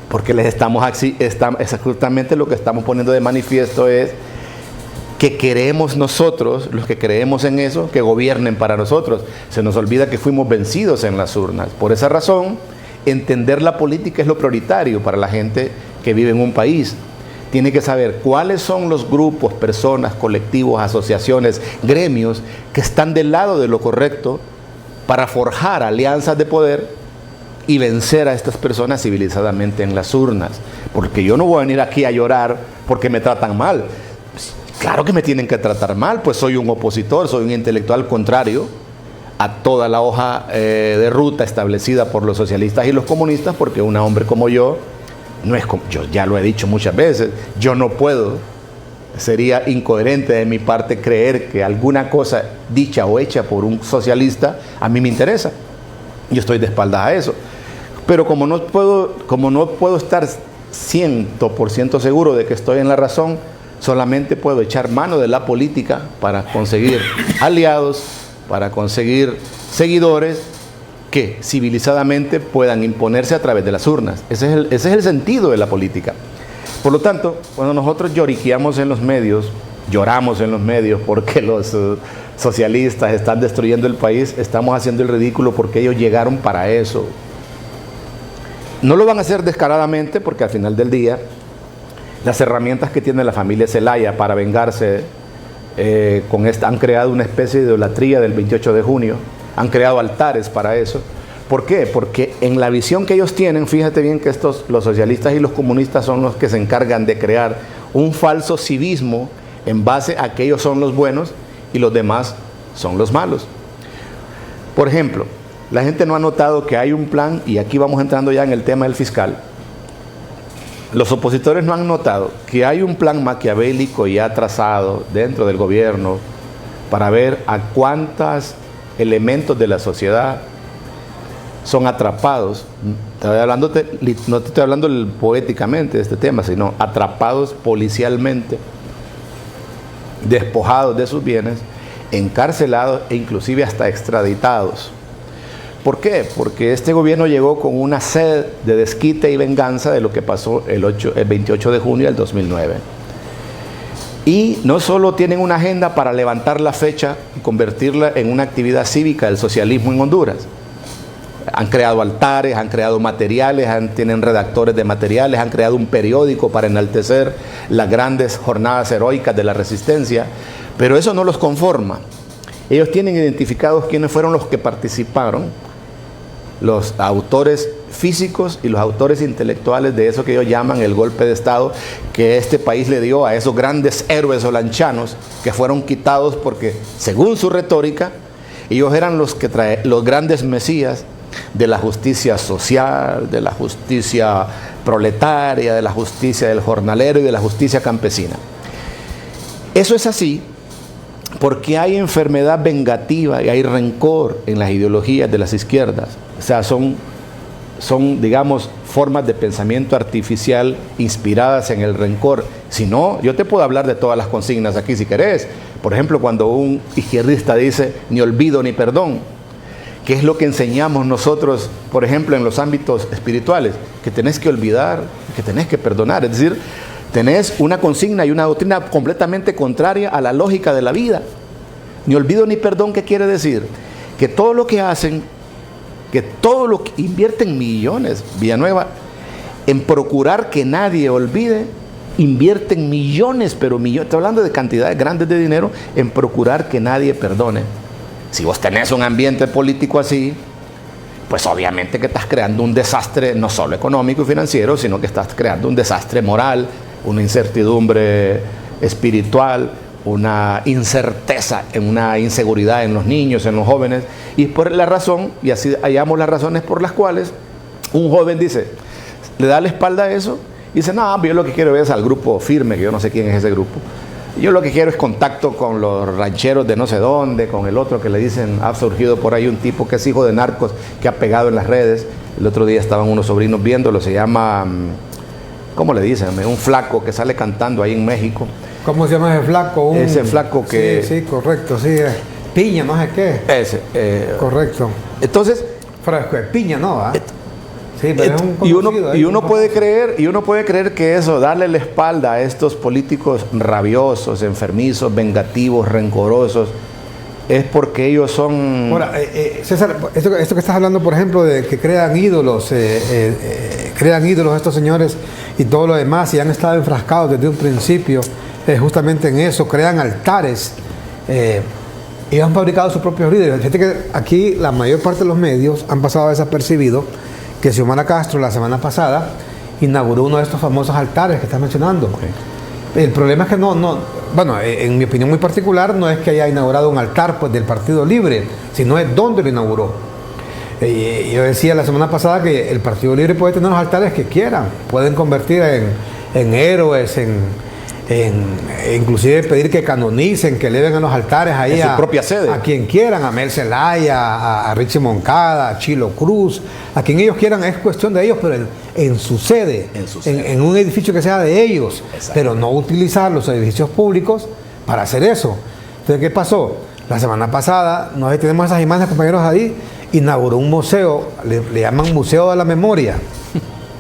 porque les estamos justamente lo que estamos poniendo de manifiesto es que queremos nosotros, los que creemos en eso, que gobiernen para nosotros. Se nos olvida que fuimos vencidos en las urnas. Por esa razón, entender la política es lo prioritario para la gente que vive en un país. Tiene que saber cuáles son los grupos, personas, colectivos, asociaciones, gremios que están del lado de lo correcto para forjar alianzas de poder y vencer a estas personas civilizadamente en las urnas. Porque yo no voy a venir aquí a llorar porque me tratan mal. Claro que me tienen que tratar mal, pues soy un opositor, soy un intelectual contrario a toda la hoja de ruta establecida por los socialistas y los comunistas, porque un hombre como yo, no es como, yo ya lo he dicho muchas veces, yo no puedo, sería incoherente de mi parte creer que alguna cosa dicha o hecha por un socialista a mí me interesa. Yo estoy de espaldas a eso. Pero como no puedo estar 100% seguro de que estoy en la razón, solamente puedo echar mano de la política para conseguir aliados, para conseguir seguidores que civilizadamente puedan imponerse a través de las urnas. Ese es el sentido de la política. Por lo tanto, cuando nosotros lloriqueamos en los medios, lloramos en los medios porque los socialistas están destruyendo el país, estamos haciendo el ridículo porque ellos llegaron para eso. No lo van a hacer descaradamente porque al final del día las herramientas que tiene la familia Zelaya para vengarse han creado una especie de idolatría del 28 de junio, han creado altares para eso. ¿Por qué? Porque en la visión que ellos tienen, fíjate bien que los socialistas y los comunistas son los que se encargan de crear un falso civismo en base a que ellos son los buenos y los demás son los malos. Por ejemplo, la gente no ha notado que hay un plan, y aquí vamos entrando ya en el tema del fiscal. Los opositores no han notado que hay un plan maquiavélico ya trazado dentro del gobierno para ver a cuántos elementos de la sociedad son atrapados. No te estoy hablando poéticamente de este tema, sino atrapados policialmente, despojados de sus bienes, encarcelados e inclusive hasta extraditados. ¿Por qué? Porque este gobierno llegó con una sed de desquite y venganza de lo que pasó el 28 de junio del 2009. Y no solo tienen una agenda para levantar la fecha y convertirla en una actividad cívica del socialismo en Honduras. Han creado altares, han creado materiales, tienen redactores de materiales, han creado un periódico para enaltecer las grandes jornadas heroicas de la resistencia, pero eso no los conforma. Ellos tienen identificados quiénes fueron los que participaron, los autores físicos y los autores intelectuales de eso que ellos llaman el golpe de Estado que este país le dio a esos grandes héroes olanchanos que fueron quitados porque, según su retórica, ellos eran los grandes mesías de la justicia social, de la justicia proletaria, de la justicia del jornalero y de la justicia campesina. Eso es así porque hay enfermedad vengativa y hay rencor en las ideologías de las izquierdas. O sea, son, digamos, formas de pensamiento artificial inspiradas en el rencor. Si no, yo te puedo hablar de todas las consignas aquí si querés. Por ejemplo, cuando un izquierdista dice ni olvido ni perdón, ¿qué es lo que enseñamos nosotros, por ejemplo, en los ámbitos espirituales? Que tenés que olvidar, que tenés que perdonar. Es decir, tenés una consigna y una doctrina completamente contraria a la lógica de la vida. Ni olvido ni perdón, ¿qué quiere decir? Que todo lo que hacen, que todo lo que invierten millones, Villanueva, en procurar que nadie olvide, invierten millones, pero millones, estoy hablando de cantidades grandes de dinero, en procurar que nadie perdone. Si vos tenés un ambiente político así, pues obviamente que estás creando un desastre no solo económico y financiero, sino que estás creando un desastre moral, una incertidumbre espiritual, una incerteza, una inseguridad en los niños, en los jóvenes, y por la razón, y así hallamos las razones por las cuales un joven dice, le da la espalda a eso, y dice, no, yo lo que quiero es al grupo firme, que yo no sé quién es ese grupo, yo lo que quiero es contacto con los rancheros de no sé dónde, con el otro que le dicen, ha surgido por ahí un tipo que es hijo de narcos, que ha pegado en las redes. El otro día estaban unos sobrinos viéndolo, se llama, ¿cómo le dicen? Un flaco que sale cantando ahí en México. ¿Cómo se llama ese flaco? Ese flaco que... Sí, correcto, sí. Piña, no sé qué. Ese. Correcto. Entonces... Fresco de piña, ¿no? Sí, pero es un y uno, conocido, y uno puede creer que eso, darle la espalda a estos políticos rabiosos, enfermizos, vengativos, rencorosos, es porque ellos son... Ahora, César, esto que estás hablando, por ejemplo, de que crean ídolos estos señores y todo lo demás, y han estado enfrascados desde un principio justamente en eso, crean altares, y han fabricado sus propios líderes. Fíjate que aquí la mayor parte de los medios han pasado desapercibido que Xiomara Castro la semana pasada inauguró uno de estos famosos altares que estás mencionando. Okay. El problema es que bueno, en mi opinión muy particular, no es que haya inaugurado un altar pues, del Partido Libre, sino es dónde lo inauguró. Yo decía la semana pasada que el Partido Libre puede tener los altares que quieran, pueden convertir en héroes, inclusive pedir que canonicen, que eleven a los altares ahí en su propia sede, a quien quieran, a Mel Zelaya, a Richie Moncada, a Chilo Cruz, a quien ellos quieran, es cuestión de ellos, pero en su sede, en un edificio que sea de ellos. Exacto. Pero no utilizar los edificios públicos para hacer eso. Entonces, ¿qué pasó? La semana pasada, no sé si tenemos esas imágenes, compañeros, ahí, inauguró un museo, le llaman Museo de la Memoria.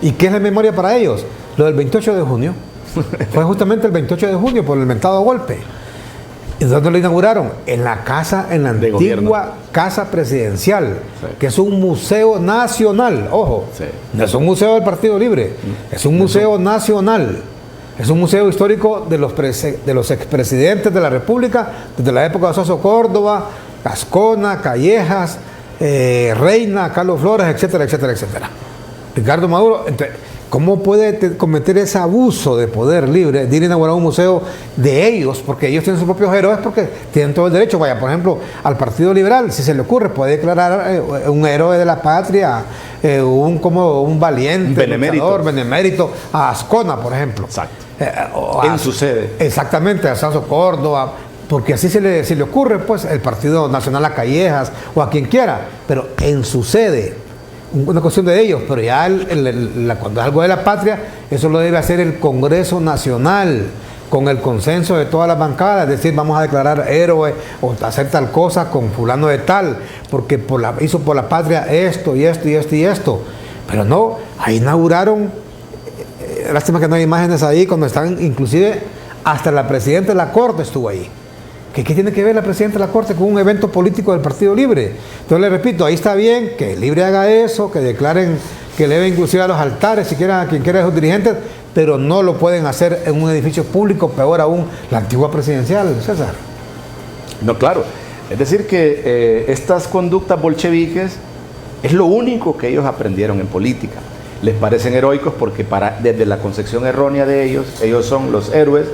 ¿Y qué es la memoria para ellos? Lo del 28 de junio. Fue justamente el 28 de junio por el mentado golpe. ¿Y dónde lo inauguraron? En la antigua Casa Presidencial, sí, que es un museo nacional. Ojo, sí, no es un museo del Partido Libre, es un museo nacional. Es un museo histórico de los expresidentes de la República, desde la época de Soso Córdoba, Gascona, Callejas, Reina, Carlos Flores, etcétera, etcétera, etcétera. Ricardo Maduro... ¿Cómo puede cometer ese abuso de poder libre de ir a inaugurar un museo de ellos? Porque ellos tienen sus propios héroes, porque tienen todo el derecho. Vaya, por ejemplo, al Partido Liberal, si se le ocurre, puede declarar un héroe de la patria, un valiente, benemérito, a Ascona, por ejemplo. Exacto. En su sede. Exactamente, a Soso Córdoba. Porque así se le ocurre, pues, el Partido Nacional a Callejas o a quien quiera, pero en su sede. Una cuestión de ellos, pero ya cuando es algo de la patria, eso lo debe hacer el Congreso Nacional, con el consenso de todas las bancadas, es decir, vamos a declarar héroe o hacer tal cosa con fulano de tal, porque hizo por la patria esto y esto y esto y esto. Pero no, ahí inauguraron, lástima que no hay imágenes ahí, cuando están, inclusive hasta la presidenta de la Corte estuvo ahí. ¿Qué tiene que ver la presidenta de la Corte con un evento político del Partido Libre? Entonces le repito, ahí está bien que el Libre haga eso, que declaren, que eleven inclusive a los altares, si quieren a quien quiera de sus dirigentes, pero no lo pueden hacer en un edificio público, peor aún, la antigua presidencial, César. No, claro. Es decir que estas conductas bolcheviques es lo único que ellos aprendieron en política. Les parecen heroicos porque desde la concepción errónea de ellos son los héroes,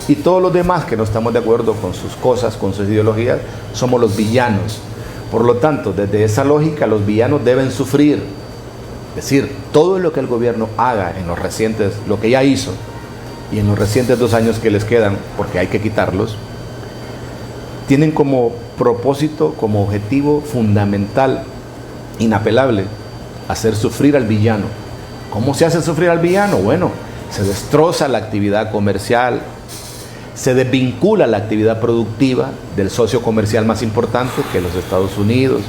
y todos los demás que no estamos de acuerdo con sus cosas, con sus ideologías, somos los villanos. Por lo tanto, desde esa lógica, los villanos deben sufrir. Es decir, todo lo que el gobierno haga en los recientes, lo que ya hizo, y en los recientes 2 años que les quedan, porque hay que quitarlos, tienen como propósito, como objetivo fundamental, inapelable, hacer sufrir al villano. ¿Cómo se hace sufrir al villano? Bueno, se destroza la actividad comercial, se desvincula la actividad productiva del socio comercial más importante, que es los Estados Unidos,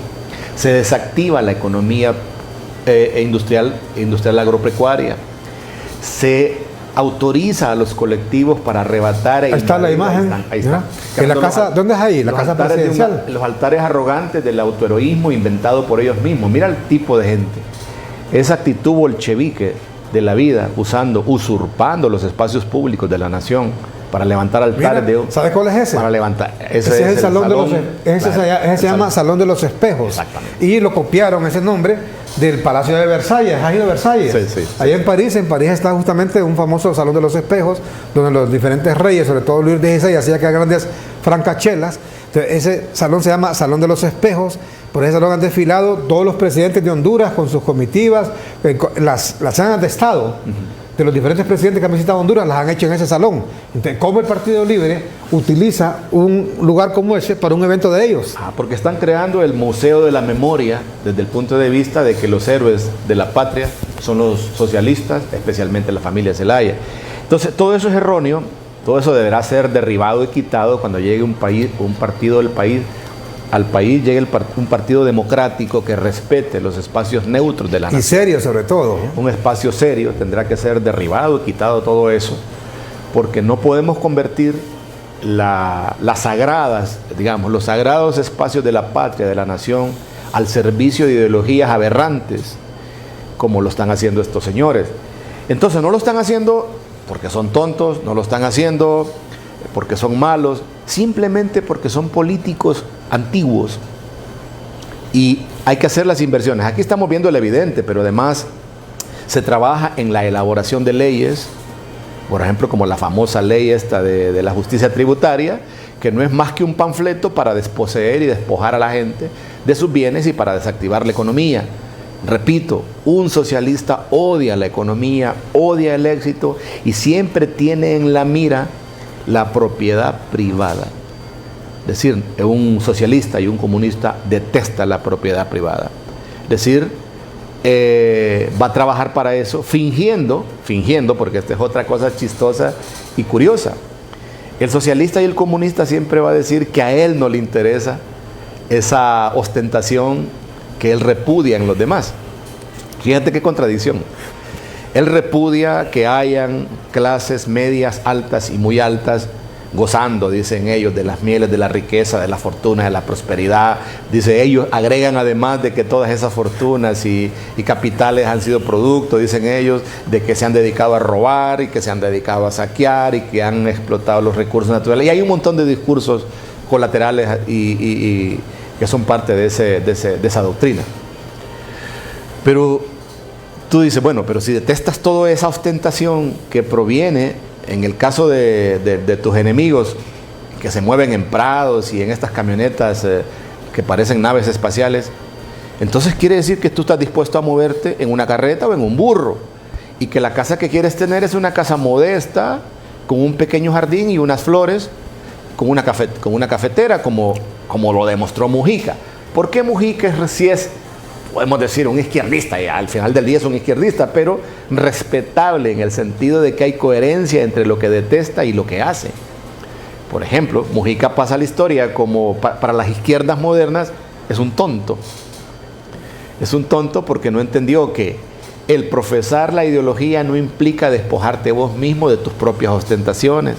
se desactiva la economía industrial agropecuaria, se autoriza a los colectivos para arrebatar... Ahí está la imagen. Ahí está. En la casa, ¿dónde es ahí? La casa presidencial. Los altares arrogantes del autoheroísmo inventado por ellos mismos. Mira el tipo de gente. Esa actitud bolchevique de la vida, usurpando los espacios públicos de la nación para levantar altares. ¿Sabes cuál es ese? Para levantar. Ese es el salón de los Ese se llama Salón de los Espejos. Exactamente. Y lo copiaron ese nombre del Palacio de Versalles. ¿Has ido a Versalles? Sí. Allá en París está justamente un famoso Salón de los Espejos, donde los diferentes reyes, sobre todo Luis XVI, hacía que grandes francachelas. Entonces, ese salón se llama Salón de los Espejos. Por ese salón han desfilado todos los presidentes de Honduras con sus comitivas, las cenas de Estado de los diferentes presidentes que han visitado Honduras las han hecho en ese salón. Entonces, ¿cómo el Partido Libre utiliza un lugar como ese para un evento de ellos? Porque están creando el Museo de la Memoria desde el punto de vista de que los héroes de la patria son los socialistas, especialmente la familia Zelaya. Entonces, todo eso es erróneo, todo eso deberá ser derribado y quitado cuando llegue un partido del país al país llegue un partido democrático que respete los espacios neutros de la nación. Y serio sobre todo. Un espacio serio, tendrá que ser derribado, quitado todo eso, porque no podemos convertir las sagradas, digamos, los sagrados espacios de la patria, de la nación, al servicio de ideologías aberrantes, como lo están haciendo estos señores. Entonces no lo están haciendo porque son tontos, no lo están haciendo porque son malos, simplemente porque son políticos antiguos y hay que hacer las inversiones. Aquí estamos viendo el evidente, pero además se trabaja en la elaboración de leyes, por ejemplo, como la famosa ley esta de la justicia tributaria, que no es más que un panfleto para desposeer y despojar a la gente de sus bienes y para desactivar la economía. Repito, un socialista odia la economía, odia el éxito y siempre tiene en la mira la propiedad privada. Es decir, un socialista y un comunista detesta la propiedad privada. Es decir, va a trabajar para eso, fingiendo, porque esta es otra cosa chistosa y curiosa. El socialista y el comunista siempre va a decir que a él no le interesa esa ostentación que él repudia en los demás. Fíjate qué contradicción. Él repudia que hayan clases medias, altas y muy altas gozando, dicen ellos, de las mieles de la riqueza, de la fortuna, de la prosperidad. Dice, ellos agregan además de que todas esas fortunas y capitales han sido producto, dicen ellos, de que se han dedicado a robar y que se han dedicado a saquear y que han explotado los recursos naturales. Y hay un montón de discursos colaterales y que son parte de esa doctrina. Pero tú dices, bueno, pero si detestas toda esa ostentación que proviene, en el caso de tus enemigos, que se mueven en prados y en estas camionetas que parecen naves espaciales, entonces quiere decir que tú estás dispuesto a moverte en una carreta o en un burro, y que la casa que quieres tener es una casa modesta, con un pequeño jardín y unas flores, con una cafetera, como lo demostró Mujica. ¿Por qué Mujica si es, podemos decir, un izquierdista, y al final del día es un izquierdista, pero respetable en el sentido de que hay coherencia entre lo que detesta y lo que hace? Por ejemplo, Mujica pasa a la historia como, para las izquierdas modernas, es un tonto. Es un tonto porque no entendió que el profesar la ideología no implica despojarte vos mismo de tus propias ostentaciones.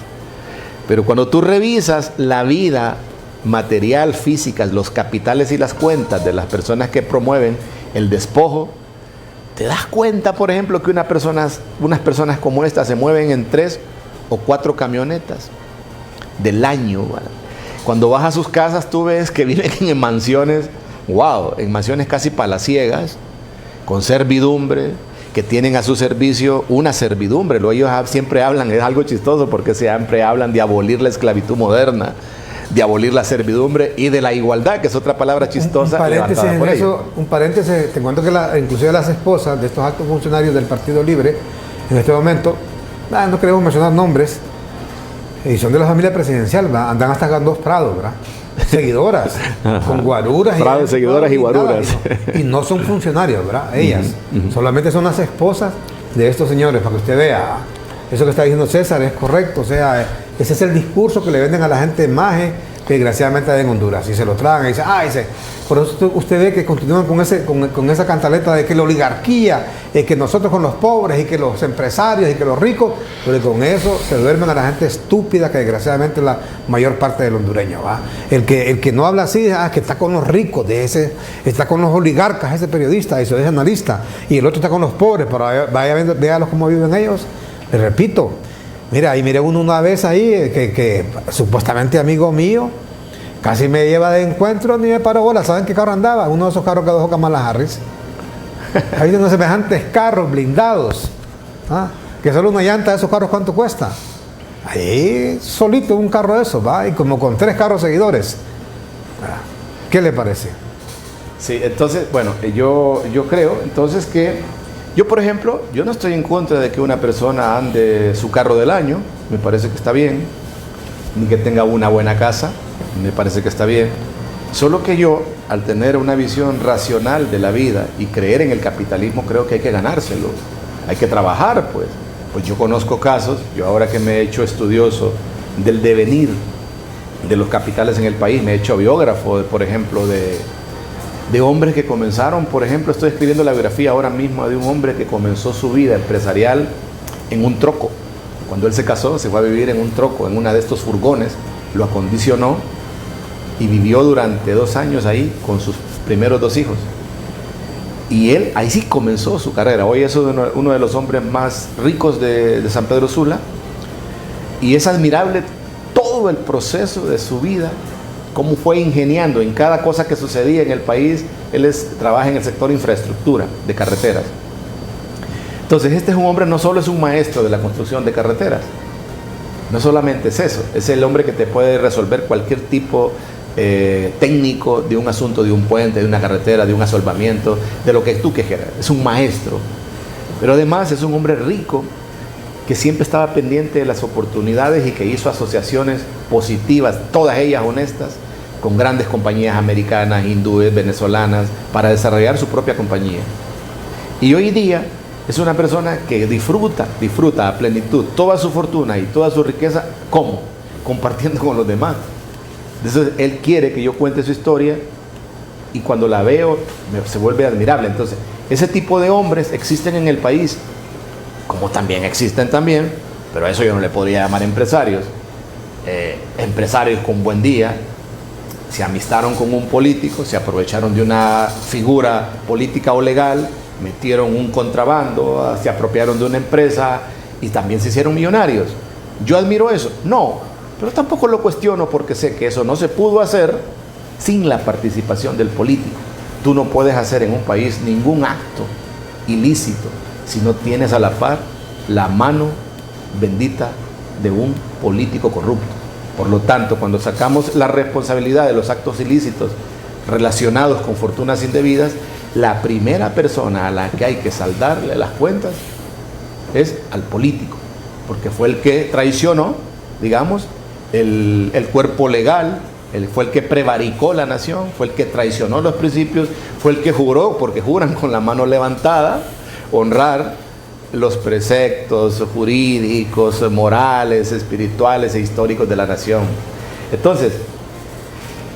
Pero cuando tú revisas la vida material, física, los capitales y las cuentas de las personas que promueven el despojo, te das cuenta, por ejemplo, que unas personas como estas se mueven en 3 o 4 camionetas del año. Cuando vas a sus casas, tú ves que viven en mansiones, en mansiones casi palaciegas, con servidumbre, que tienen a su servicio una servidumbre. Ellos siempre hablan, es algo chistoso porque siempre hablan de abolir la esclavitud moderna, de abolir la servidumbre y de la igualdad, que es otra palabra chistosa. Un paréntesis, te cuento que inclusive las esposas de estos altos funcionarios del Partido Libre, en este momento, no queremos mencionar nombres, y son de la familia presidencial, andan hasta con 2 prados, ¿verdad? Seguidoras, con guaruras. Prados, seguidoras y guaruras. Y no son funcionarios, ¿verdad? Ellas, solamente son las esposas de estos señores, para que usted vea. Eso que está diciendo César es correcto, o sea, ese es el discurso que le venden a la gente en Maje, que desgraciadamente hay en Honduras, y se lo tragan y dicen, por eso usted ve que continúan con esa cantaleta de que la oligarquía, que nosotros con los pobres y que los empresarios y que los ricos, pero con eso se duermen a la gente estúpida que desgraciadamente es la mayor parte del hondureño, ¿va? El que no habla así, que está con los ricos, está con los oligarcas, ese periodista, ese analista, y el otro está con los pobres, pero véalos cómo viven ellos. Les repito, mira, y miré una vez ahí que supuestamente amigo mío, casi me lleva de encuentro ni me paró bola. ¿Saben qué carro andaba? Uno de esos carros que dejó Kamala Harris. Hay unos semejantes carros blindados, que solo una llanta de esos carros, ¿cuánto cuesta? Ahí solito un carro de esos, ¿va? Y como con 3 carros seguidores. ¿Qué le parece? Sí, entonces, bueno, yo creo entonces que yo, por ejemplo, yo no estoy en contra de que una persona ande su carro del año, me parece que está bien, ni que tenga una buena casa, me parece que está bien. Solo que yo, al tener una visión racional de la vida y creer en el capitalismo, creo que hay que ganárselo, hay que trabajar, pues. Pues yo conozco casos, yo ahora que me he hecho estudioso del devenir de los capitales en el país. Me he hecho biógrafo, por ejemplo, de hombres que comenzaron. Por ejemplo, estoy escribiendo la biografía ahora mismo de un hombre que comenzó su vida empresarial en un troco. Cuando él se casó, se fue a vivir en un troco, en una de estos furgones, lo acondicionó y vivió durante 2 años ahí con sus primeros 2 hijos. Y él ahí sí comenzó su carrera. Hoy es uno de los hombres más ricos de San Pedro Sula, y es admirable todo el proceso de su vida, cómo fue ingeniando en cada cosa que sucedía en el país. Él trabaja en el sector infraestructura de carreteras. Entonces este es un hombre, no solo es un maestro de la construcción de carreteras, no solamente es eso, es el hombre que te puede resolver cualquier tipo técnico de un asunto, de un puente, de una carretera, de un asolvamiento, de lo que tú quieras. Es un maestro, pero además es un hombre rico que siempre estaba pendiente de las oportunidades y que hizo asociaciones positivas, todas ellas honestas, con grandes compañías americanas, hindúes, venezolanas, para desarrollar su propia compañía. Y hoy día es una persona que disfruta a plenitud toda su fortuna y toda su riqueza. ¿Cómo? Compartiendo con los demás. Entonces él quiere que yo cuente su historia, y cuando la veo se vuelve admirable. Entonces ese tipo de hombres existen en el país, como también existen también, pero a eso yo no le podría llamar empresarios, empresarios con buen día. Se amistaron con un político, se aprovecharon de una figura política o legal, metieron un contrabando, se apropiaron de una empresa y también se hicieron millonarios. ¿Yo admiro eso? No, pero tampoco lo cuestiono, porque sé que eso no se pudo hacer sin la participación del político. Tú no puedes hacer en un país ningún acto ilícito si no tienes a la par la mano bendita de un político corrupto. Por lo tanto, cuando sacamos la responsabilidad de los actos ilícitos relacionados con fortunas indebidas, la primera persona a la que hay que saldarle las cuentas es al político, porque fue el que traicionó, digamos, el cuerpo legal, fue el que prevaricó la nación, fue el que traicionó los principios, fue el que juró, porque juran con la mano levantada, honrar los preceptos jurídicos, morales, espirituales e históricos de la nación. Entonces,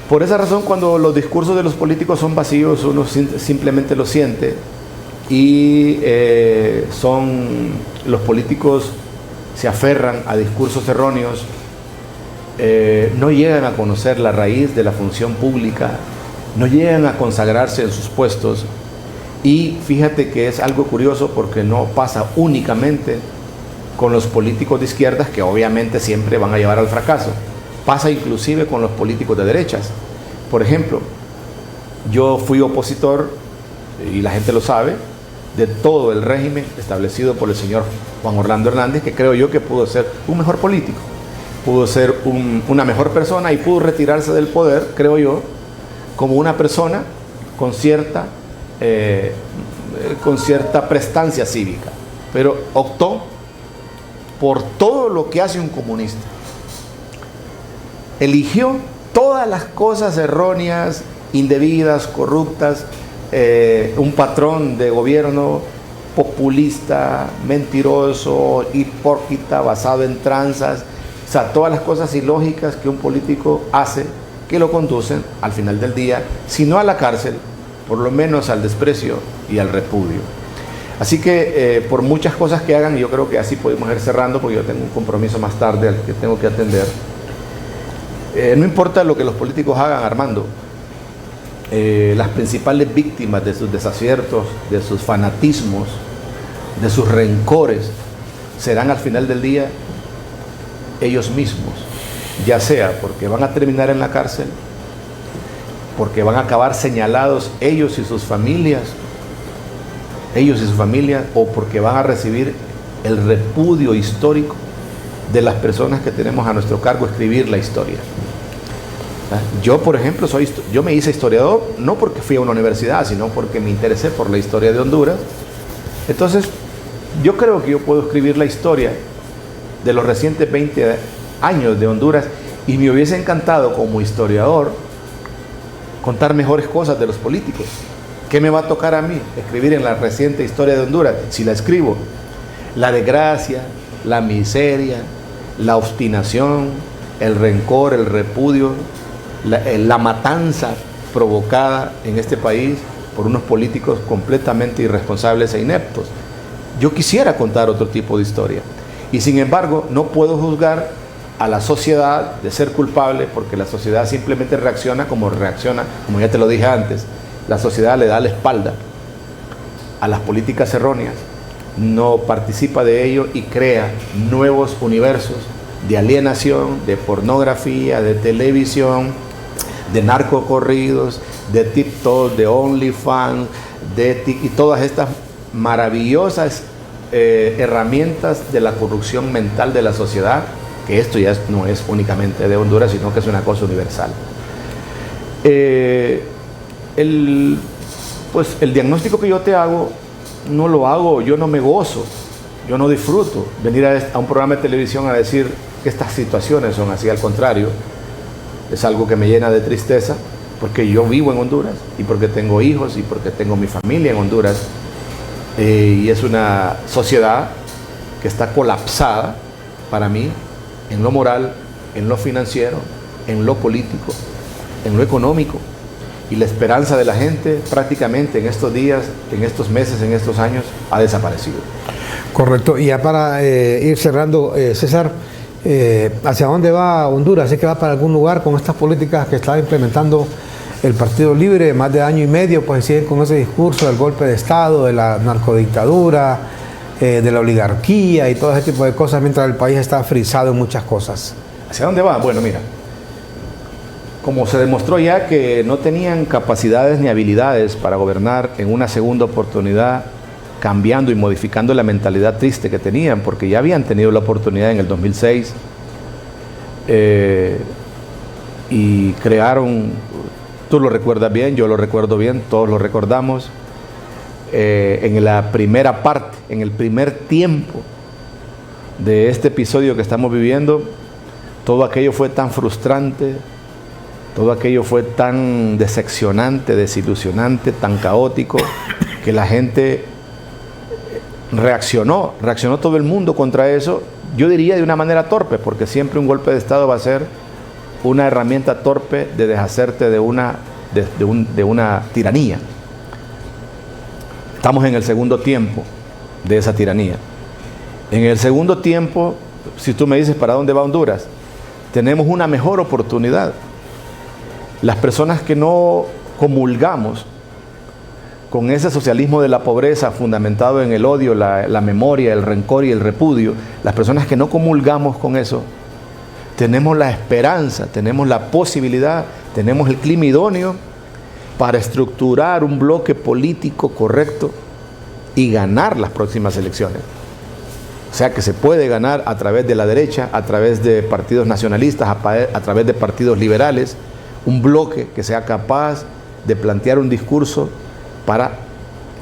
por esa razón, cuando los discursos de los políticos son vacíos, uno simplemente lo siente, y los políticos se aferran a discursos erróneos, no llegan a conocer la raíz de la función pública, no llegan a consagrarse en sus puestos. Y fíjate que es algo curioso, porque no pasa únicamente con los políticos de izquierdas, que obviamente siempre van a llevar al fracaso. Pasa inclusive con los políticos de derechas. Por ejemplo, yo fui opositor, y la gente lo sabe, de todo el régimen establecido por el señor Juan Orlando Hernández, que creo yo que pudo ser un mejor político, pudo ser una mejor persona, y pudo retirarse del poder, creo yo, como una persona con cierta prestancia cívica, pero optó por todo lo que hace un comunista. Eligió todas las cosas erróneas, indebidas, corruptas, un patrón de gobierno populista, mentiroso, hipócrita, basado en tranzas, o sea, todas las cosas ilógicas que un político hace, que lo conducen al final del día, si no a la cárcel, por lo menos al desprecio y al repudio. Así que por muchas cosas que hagan, yo creo que así podemos ir cerrando, porque yo tengo un compromiso más tarde al que tengo que atender. No importa lo que los políticos hagan, Armando, las principales víctimas de sus desaciertos, de sus fanatismos, de sus rencores, serán al final del día ellos mismos, ya sea porque van a terminar en la cárcel, porque van a acabar señalados ellos y sus familias, o porque van a recibir el repudio histórico de las personas que tenemos a nuestro cargo escribir la historia. Yo, por ejemplo, yo me hice historiador no porque fui a una universidad, sino porque me interesé por la historia de Honduras. Entonces, yo creo que yo puedo escribir la historia de los recientes 20 años de Honduras, y me hubiese encantado como historiador contar mejores cosas de los políticos. ¿Qué me va a tocar a mí escribir en la reciente historia de Honduras? Si la escribo, la desgracia, la miseria, la obstinación, el rencor, el repudio, la matanza provocada en este país por unos políticos completamente irresponsables e ineptos. Yo quisiera contar otro tipo de historia y sin embargo no puedo juzgar a la sociedad de ser culpable, porque la sociedad simplemente reacciona, como ya te lo dije antes. La sociedad le da la espalda a las políticas erróneas, no participa de ello y crea nuevos universos de alienación, de pornografía, de televisión, de narcocorridos, de TikTok, de OnlyFans, y todas estas maravillosas herramientas de la corrupción mental de la sociedad, que esto ya no es únicamente de Honduras, sino que es una cosa universal. El diagnóstico que yo te hago, no lo hago, yo no me gozo, yo no disfruto venir a un programa de televisión a decir que estas situaciones son así. Al contrario, es algo que me llena de tristeza, porque yo vivo en Honduras y porque tengo hijos y porque tengo mi familia en Honduras, y es una sociedad que está colapsada para mí en lo moral, en lo financiero, en lo político, en lo económico, y la esperanza de la gente prácticamente en estos días, en estos meses, en estos años ha desaparecido. Correcto. Y ya para ir cerrando, César, ¿hacia dónde va Honduras? ¿Es que va para algún lugar con estas políticas que está implementando el Partido Libre? Más de año y medio, pues siguen con ese discurso del golpe de Estado, de la narcodictadura, de la oligarquía y todo ese tipo de cosas, mientras el país está frisado en muchas cosas. ¿Hacia dónde va? Bueno, mira, como se demostró ya que no tenían capacidades ni habilidades para gobernar en una segunda oportunidad, cambiando y modificando la mentalidad triste que tenían, porque ya habían tenido la oportunidad en el 2006 y crearon, tú lo recuerdas bien, yo lo recuerdo bien, todos lo recordamos, en la primera parte, en el primer tiempo de este episodio que estamos viviendo, todo aquello fue tan frustrante, todo aquello fue tan decepcionante, desilusionante, tan caótico, que la gente reaccionó todo el mundo contra eso, yo diría de una manera torpe, porque siempre un golpe de Estado va a ser una herramienta torpe de deshacerte de una tiranía. Estamos en el segundo tiempo de esa tiranía. En el segundo tiempo, si tú me dices para dónde va Honduras, tenemos una mejor oportunidad. Las personas que no comulgamos con ese socialismo de la pobreza fundamentado en el odio, la memoria, el rencor y el repudio, las personas que no comulgamos con eso, tenemos la esperanza, tenemos la posibilidad, tenemos el clima idóneo para estructurar un bloque político correcto y ganar las próximas elecciones. O sea que se puede ganar a través de la derecha, a través de partidos nacionalistas, a través de partidos liberales, un bloque que sea capaz de plantear un discurso para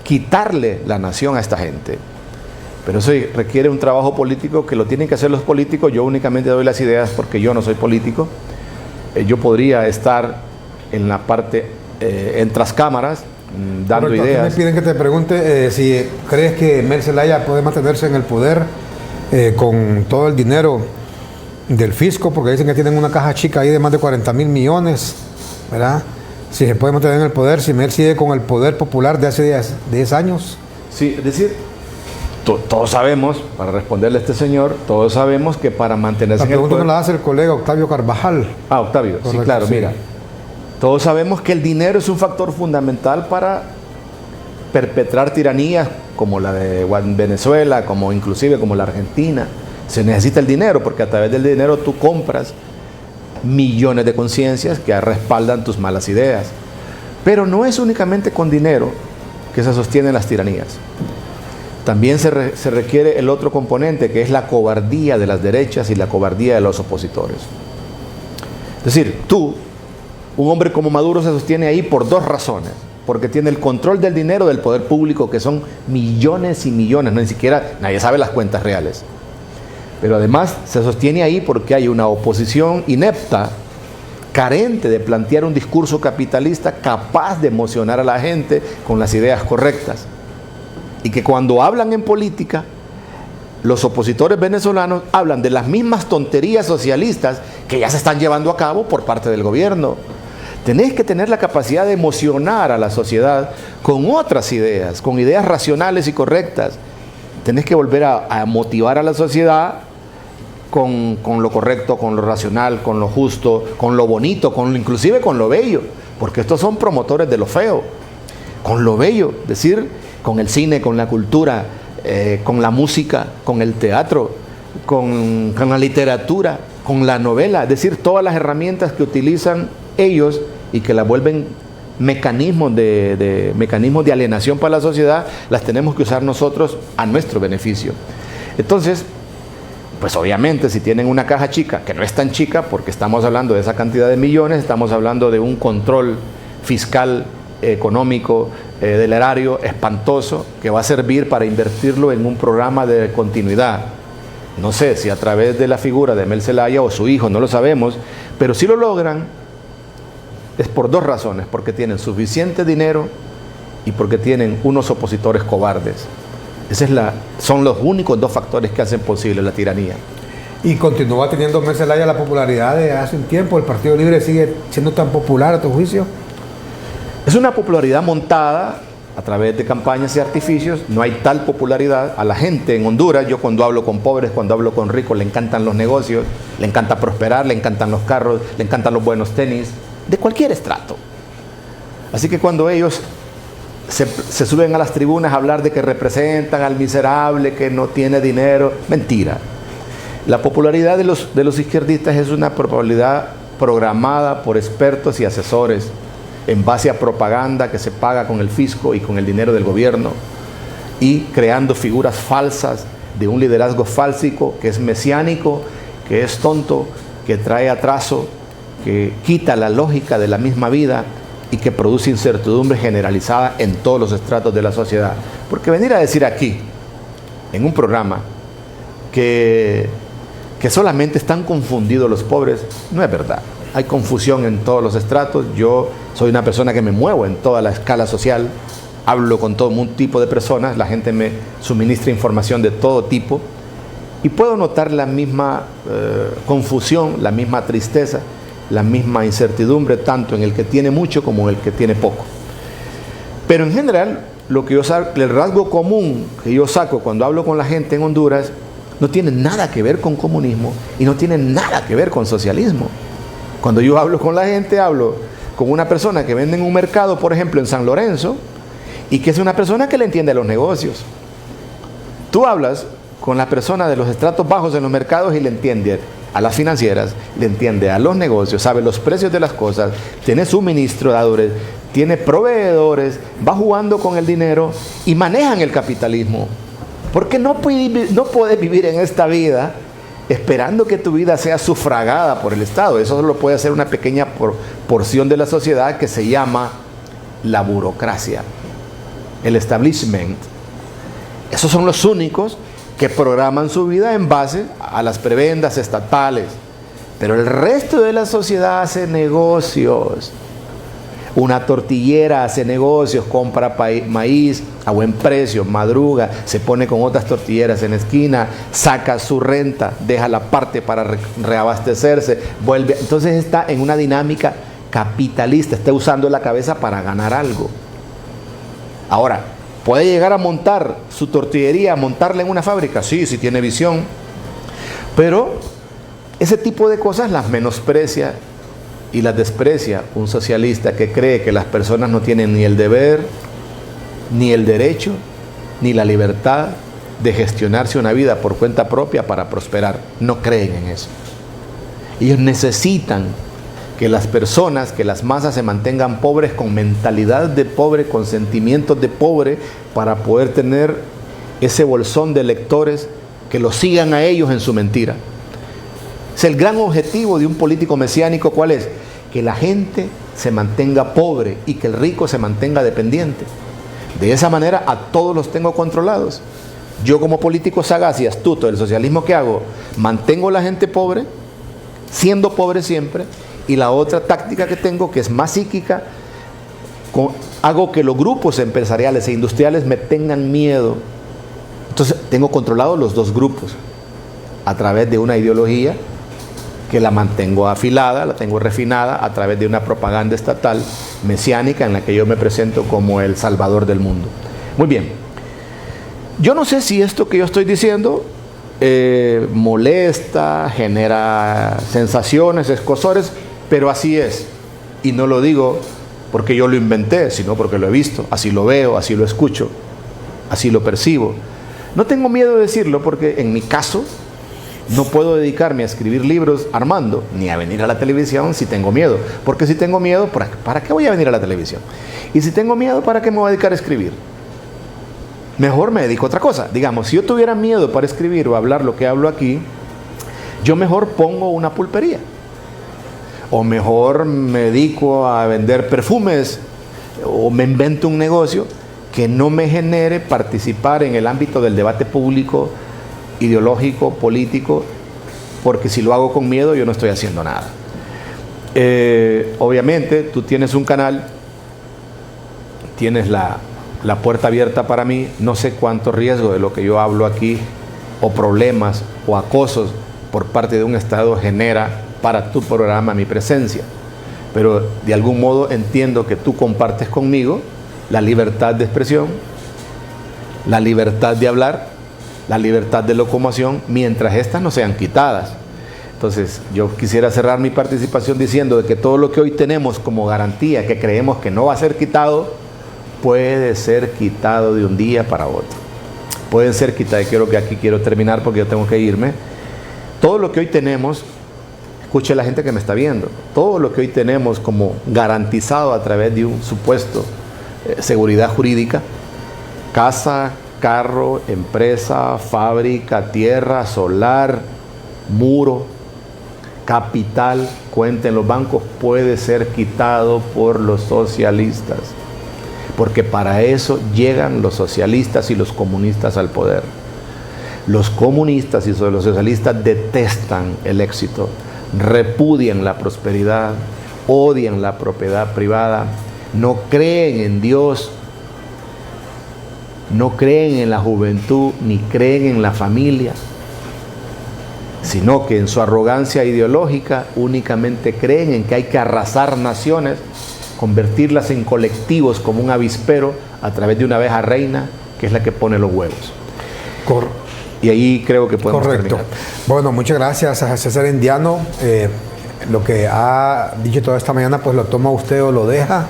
quitarle la nación a esta gente. Pero eso requiere un trabajo político que lo tienen que hacer los políticos. Yo únicamente doy las ideas porque yo no soy político. Yo podría estar en la parte, en tras cámaras, dando Correcto. ideas. Me piden que te pregunte si crees que Mel Zelaya puede mantenerse en el poder con todo el dinero del fisco, porque dicen que tienen una caja chica ahí de más de 40,000 millones, ¿verdad? Si se puede mantener en el poder, si Mel sigue con el poder popular de hace 10 años. Sí, es decir, todos sabemos, para responderle a este señor, todos sabemos que para mantenerse en el poder... La pregunta me la hace el colega Octavio Carvajal. Ah, Octavio, correcto, sí, claro, sí. Mira. Todos sabemos que el dinero es un factor fundamental para perpetrar tiranías como la de Venezuela, como inclusive como la Argentina. Se necesita el dinero porque a través del dinero tú compras millones de conciencias que respaldan tus malas ideas. Pero no es únicamente con dinero que se sostienen las tiranías. También se requiere el otro componente, que es la cobardía de las derechas y la cobardía de los opositores. Es decir, un hombre como Maduro se sostiene ahí por dos razones. Porque tiene el control del dinero del poder público, que son millones y millones, no ni siquiera nadie sabe las cuentas reales. Pero además se sostiene ahí porque hay una oposición inepta, carente de plantear un discurso capitalista capaz de emocionar a la gente con las ideas correctas. Y que cuando hablan en política, los opositores venezolanos hablan de las mismas tonterías socialistas que ya se están llevando a cabo por parte del gobierno. Tenés que tener la capacidad de emocionar a la sociedad con otras ideas, con ideas racionales y correctas. Tenés que volver a motivar a la sociedad con lo correcto, con lo racional, con lo justo, con lo bonito, inclusive con lo bello, porque estos son promotores de lo feo. Con lo bello, es decir, con el cine, con la cultura, con la música, con el teatro, con la literatura, con la novela, es decir, todas las herramientas que utilizan ellos y que las vuelven mecanismos de alienación para la sociedad, las tenemos que usar nosotros a nuestro beneficio. Entonces, pues obviamente si tienen una caja chica, que no es tan chica porque estamos hablando de esa cantidad de millones, estamos hablando de un control fiscal, económico, del erario espantoso, que va a servir para invertirlo en un programa de continuidad. No sé si a través de la figura de Mel Zelaya o su hijo, no lo sabemos, pero si lo logran, es por dos razones: porque tienen suficiente dinero y porque tienen unos opositores cobardes. Son los únicos dos factores que hacen posible la tiranía. Y continúa teniendo Mel Zelaya la popularidad de hace un tiempo. ¿El Partido Libre sigue siendo tan popular a tu juicio? Es una popularidad montada a través de campañas y artificios. No hay tal popularidad. A la gente en Honduras, yo cuando hablo con pobres, cuando hablo con ricos, le encantan los negocios, le encanta prosperar, le encantan los carros, le encantan los buenos tenis, de cualquier estrato. Así que cuando ellos se suben a las tribunas a hablar de que representan al miserable que no tiene dinero, mentira. La popularidad de los izquierdistas es una popularidad programada por expertos y asesores en base a propaganda que se paga con el fisco y con el dinero del gobierno, y creando figuras falsas de un liderazgo fálsico que es mesiánico, que es tonto, que trae atraso, que quita la lógica de la misma vida y que produce incertidumbre generalizada en todos los estratos de la sociedad. Porque venir a decir aquí, en un programa, que solamente están confundidos los pobres, no es verdad. Hay confusión en todos los estratos. Yo soy una persona que me muevo en toda la escala social, hablo con todo un tipo de personas, la gente me suministra información de todo tipo y puedo notar la misma confusión, la misma tristeza, la misma incertidumbre, tanto en el que tiene mucho como en el que tiene poco. Pero en general, el rasgo común que yo saco cuando hablo con la gente en Honduras no tiene nada que ver con comunismo y no tiene nada que ver con socialismo. Cuando yo hablo con la gente, hablo con una persona que vende en un mercado, por ejemplo, en San Lorenzo, y que es una persona que le entiende los negocios. Tú hablas con la persona de los estratos bajos en los mercados y le entiende a las financieras, le entiende a los negocios, sabe los precios de las cosas, tiene suministradores, tiene proveedores, va jugando con el dinero y manejan el capitalismo. Porque no puedes vivir en esta vida esperando que tu vida sea sufragada por el Estado. Eso solo puede hacer una pequeña porción de la sociedad que se llama la burocracia, el establishment. Esos son los únicos que programan su vida en base a las prebendas estatales. Pero el resto de la sociedad hace negocios. Una tortillera hace negocios, compra maíz a buen precio, madruga, se pone con otras tortilleras en la esquina, saca su renta, deja la parte para reabastecerse, vuelve. Entonces está en una dinámica capitalista, está usando la cabeza para ganar algo. Ahora, ¿puede llegar a montar su tortillería, montarla en una fábrica? Sí, si tiene visión. Pero ese tipo de cosas las menosprecia y las desprecia un socialista que cree que las personas no tienen ni el deber, ni el derecho, ni la libertad de gestionarse una vida por cuenta propia para prosperar. No creen en eso. Ellos necesitan que las personas, que las masas se mantengan pobres, con mentalidad de pobre, con sentimientos de pobre, para poder tener ese bolsón de electores que los sigan a ellos en su mentira. Es el gran objetivo de un político mesiánico. ¿Cuál es? Que la gente se mantenga pobre y que el rico se mantenga dependiente. De esa manera a todos los tengo controlados. Yo, como político sagaz y astuto del socialismo, que hago, mantengo a la gente pobre, siendo pobre siempre, y la otra táctica que tengo, que es más psíquica, hago que los grupos empresariales e industriales me tengan miedo. Entonces tengo controlados los dos grupos a través de una ideología que la mantengo afilada, la tengo refinada a través de una propaganda estatal mesiánica en la que yo me presento como el salvador del mundo. Muy bien. Yo no sé si esto que yo estoy diciendo molesta, genera sensaciones, escozores, pero así es. Y no lo digo porque yo lo inventé, sino porque lo he visto, así lo veo, así lo escucho, así lo percibo. No tengo miedo de decirlo porque en mi caso no puedo dedicarme a escribir libros, Armando, ni a venir a la televisión si tengo miedo. Porque si tengo miedo, ¿para qué voy a venir a la televisión? Y si tengo miedo, ¿para qué me voy a dedicar a escribir? Mejor me dedico a otra cosa. Digamos, si yo tuviera miedo para escribir o hablar lo que hablo aquí, yo mejor pongo una pulpería. O mejor me dedico a vender perfumes o me invento un negocio que no me genere participar en el ámbito del debate público, ideológico, político, porque si lo hago con miedo yo no estoy haciendo nada. Obviamente tú tienes un canal, tienes la puerta abierta para mí, no sé cuánto riesgo de lo que yo hablo aquí, o problemas o acosos por parte de un Estado genera para tu programa mi presencia, pero de algún modo entiendo que tú compartes conmigo la libertad de expresión, la libertad de hablar, la libertad de locomoción, mientras estas no sean quitadas. Entonces yo quisiera cerrar mi participación diciendo de que todo lo que hoy tenemos como garantía, que creemos que no va a ser quitado, puede ser quitado de un día para otro. Pueden ser quitados, y creo que aquí quiero terminar porque yo tengo que irme. Todo lo que hoy tenemos, escuche la gente que me está viendo, todo lo que hoy tenemos como garantizado a través de un supuesto seguridad jurídica, casa, carro, empresa, fábrica, tierra, solar, muro, capital, cuenta en los bancos, puede ser quitado por los socialistas, porque para eso llegan los socialistas y los comunistas al poder. Los comunistas y los socialistas detestan el éxito, repudian la prosperidad, odian la propiedad privada, no creen en Dios, no creen en la juventud, ni creen en la familia, sino que en su arrogancia ideológica únicamente creen en que hay que arrasar naciones, convertirlas en colectivos como un avispero a través de una abeja reina, que es la que pone los huevos. Y ahí creo que podemos terminar. Bueno, muchas gracias a César Indiano. Lo que ha dicho toda esta mañana, pues lo toma usted o lo deja.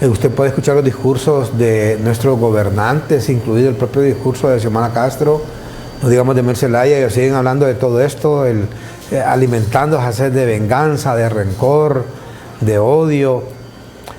Usted puede escuchar los discursos de nuestros gobernantes, incluido el propio discurso de Xiomara Castro, no digamos de Mel Zelaya. Ellos siguen hablando de todo esto, alimentando a sed de venganza, de rencor, de odio,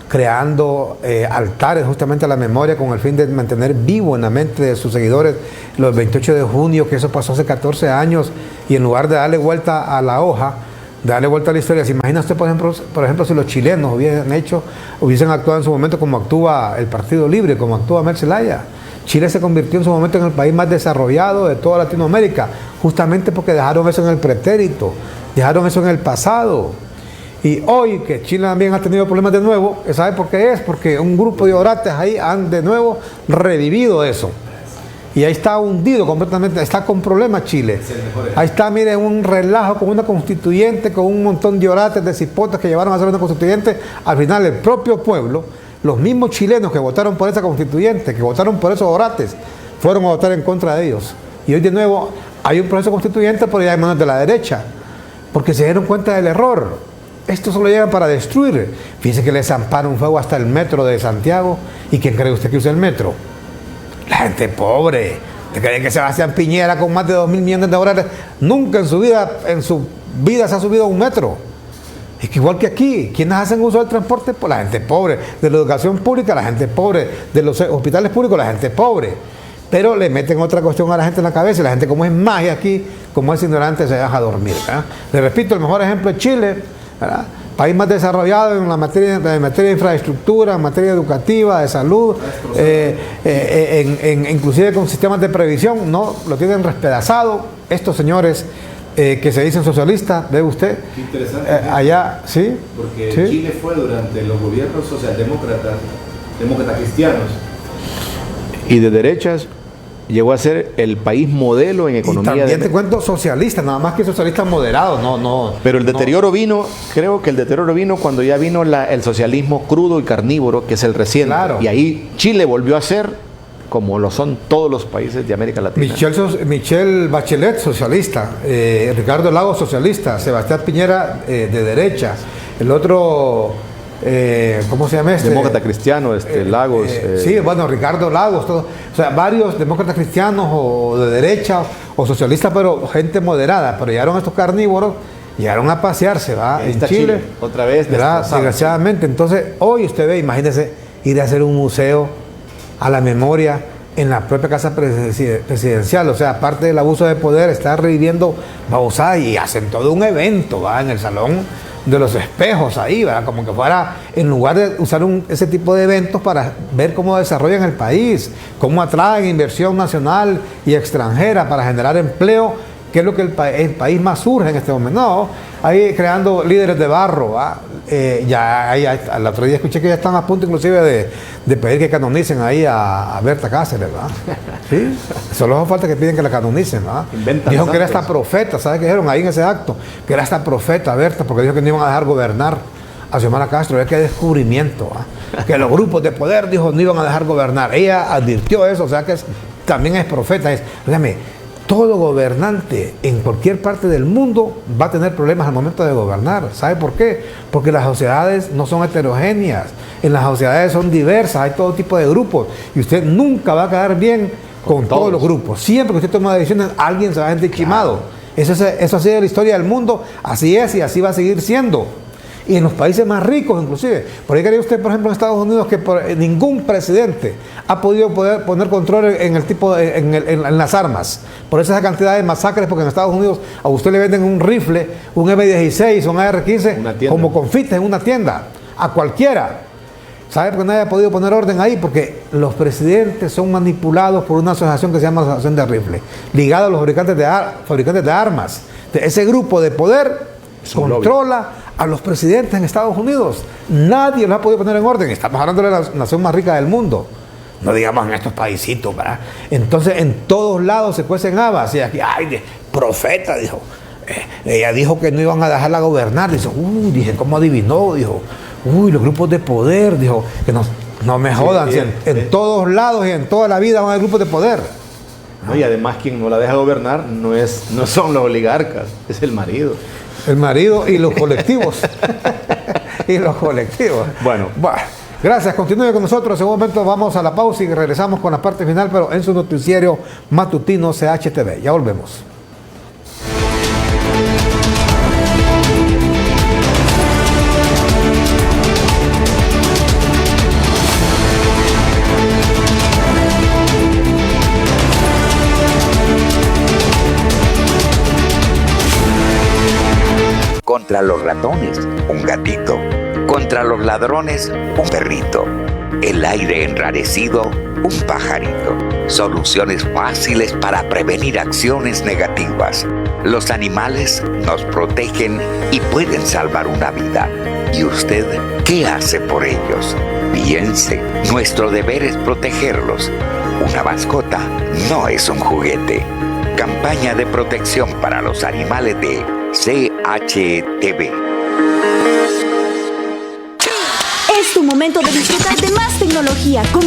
creando altares justamente a la memoria con el fin de mantener vivo en la mente de sus seguidores los 28 de junio, que eso pasó hace 14 años, y en lugar de darle vuelta a la hoja, darle vuelta a la historia. ¿Se imagina usted, por ejemplo, si los chilenos hubiesen actuado en su momento como actúa el Partido Libre, como actúa Mel Zelaya? Chile se convirtió en su momento en el país más desarrollado de toda Latinoamérica, justamente porque dejaron eso en el pretérito, dejaron eso en el pasado. Y hoy que Chile también ha tenido problemas de nuevo, ¿sabe por qué es? Porque un grupo de orates ahí han de nuevo revivido eso. Y ahí está hundido completamente, está con problemas Chile. Ahí está, mire, un relajo con una constituyente, con un montón de orates, de cipotas que llevaron a hacer una constituyente. Al final el propio pueblo, los mismos chilenos que votaron por esa constituyente, que votaron por esos orates, fueron a votar en contra de ellos. Y hoy de nuevo hay un proceso constituyente por allá en manos de la derecha, porque se dieron cuenta del error. Esto solo llega para destruir. Fíjense que les amparan un fuego hasta el metro de Santiago. ¿Y quién cree usted que usa el metro? La gente pobre. ¿Te creen que Sebastián Piñera, con más de 2.000 millones de dólares, nunca en su vida se ha subido a un metro? Es que igual que aquí, ¿quiénes hacen uso del transporte? Pues la gente pobre. De la educación pública, la gente pobre. De los hospitales públicos, la gente pobre. Pero le meten otra cuestión a la gente en la cabeza, y la gente, como es magia aquí, como es ignorante, se deja dormir, ¿verdad? Le repito, el mejor ejemplo es Chile, ¿verdad? País más desarrollado en materia de infraestructura, en materia educativa, de salud, inclusive con sistemas de previsión. No, lo tienen despedazado estos señores que se dicen socialistas, ¿ve usted? Qué interesante. Allá, ¿sí? Porque ¿sí? Chile fue durante los gobiernos socialdemócratas, demócratas cristianos y de derechas, llegó a ser el país modelo en Y economía. también te cuento socialista, nada más que socialista moderado, no. Pero el no. deterioro vino, creo que el deterioro vino cuando ya vino el socialismo crudo y carnívoro, que es el reciente. Claro. Y ahí Chile volvió a ser como lo son todos los países de América Latina. Michelle Bachelet, socialista, Ricardo Lagos, socialista, Sebastián Piñera, de derecha, el otro, ¿cómo se llama este? Demócrata cristiano, Lagos. Sí, bueno, Ricardo Lagos, todo. O sea, varios demócratas cristianos o de derecha o socialistas, pero gente moderada, pero llegaron estos carnívoros, llegaron a pasearse, ¿va? En Chile. Otra vez, desgraciadamente. Entonces, hoy usted ve, imagínese, ir a hacer un museo a la memoria en la propia casa presidencial. O sea, aparte del abuso de poder, está reviviendo babosadas y hacen todo un evento, ¿va? En el Salón de los Espejos, ahí, ¿verdad? Como que fuera, en lugar de usar ese tipo de eventos para ver cómo desarrollan el país, cómo atraen inversión nacional y extranjera para generar empleo, que es lo que el país más surge en este momento. No, ahí creando líderes de barro, ¿va? El otro día escuché que ya están a punto inclusive de pedir que canonicen ahí a Berta Cáceres, ¿verdad? Sí, solo hace falta que piden que la canonicen, ¿verdad? Dijo que era esta profeta, ¿sabes qué dijeron ahí en ese acto? Que era esta profeta Berta, porque dijo que no iban a dejar gobernar a Xiomara Castro. Qué descubrimiento, ¿verdad? Que los grupos de poder, dijo, no iban a dejar gobernar. Ella advirtió eso, o sea que también es profeta. Dígame, todo gobernante en cualquier parte del mundo va a tener problemas al momento de gobernar. ¿Sabe por qué? Porque las sociedades no son heterogéneas. En las sociedades son diversas, hay todo tipo de grupos. Y usted nunca va a quedar bien con todos los grupos. Siempre que usted toma decisiones, alguien se va a sentir chimado. Eso ha sido la historia del mundo. Así es y así va a seguir siendo. Y en los países más ricos inclusive. Por ahí cree usted, por ejemplo, en Estados Unidos, que ningún presidente ha podido poner control en las armas. Por esa cantidad de masacres, porque en Estados Unidos a usted le venden un rifle, un M16, un AR-15, como confites en una tienda, a cualquiera. ¿Sabe por qué nadie ha podido poner orden ahí? Porque los presidentes son manipulados por una asociación que se llama Asociación de Rifle, ligada a los fabricantes de armas. Ese grupo de poder controla a los presidentes en Estados Unidos. Nadie los ha podido poner en orden. Estamos hablando de la nación más rica del mundo. No digamos en estos paisitos, ¿verdad? Entonces, en todos lados se cuecen habas. Y aquí, ay, profeta, dijo. Ella dijo que no iban a dejarla gobernar. Dice, dije, ¿cómo adivinó? Dijo, los grupos de poder, dijo, que no me jodan. Sí, en todos lados y en toda la vida van a haber grupos de poder. No, y además, quien no la deja gobernar no son los oligarcas, es el marido. El marido y los colectivos. Y los colectivos. Bueno, gracias. Continúe con nosotros. En un momento vamos a la pausa y regresamos con la parte final, pero en su noticiero matutino CHTV. Ya volvemos. Contra los ratones, un gatito. Contra los ladrones, un perrito. El aire enrarecido, un pajarito. Soluciones fáciles para prevenir acciones negativas. Los animales nos protegen y pueden salvar una vida. ¿Y usted qué hace por ellos? Piense, nuestro deber es protegerlos. Una mascota no es un juguete. Campaña de protección para los animales de CHTV. Es tu momento de disfrutar de más tecnología como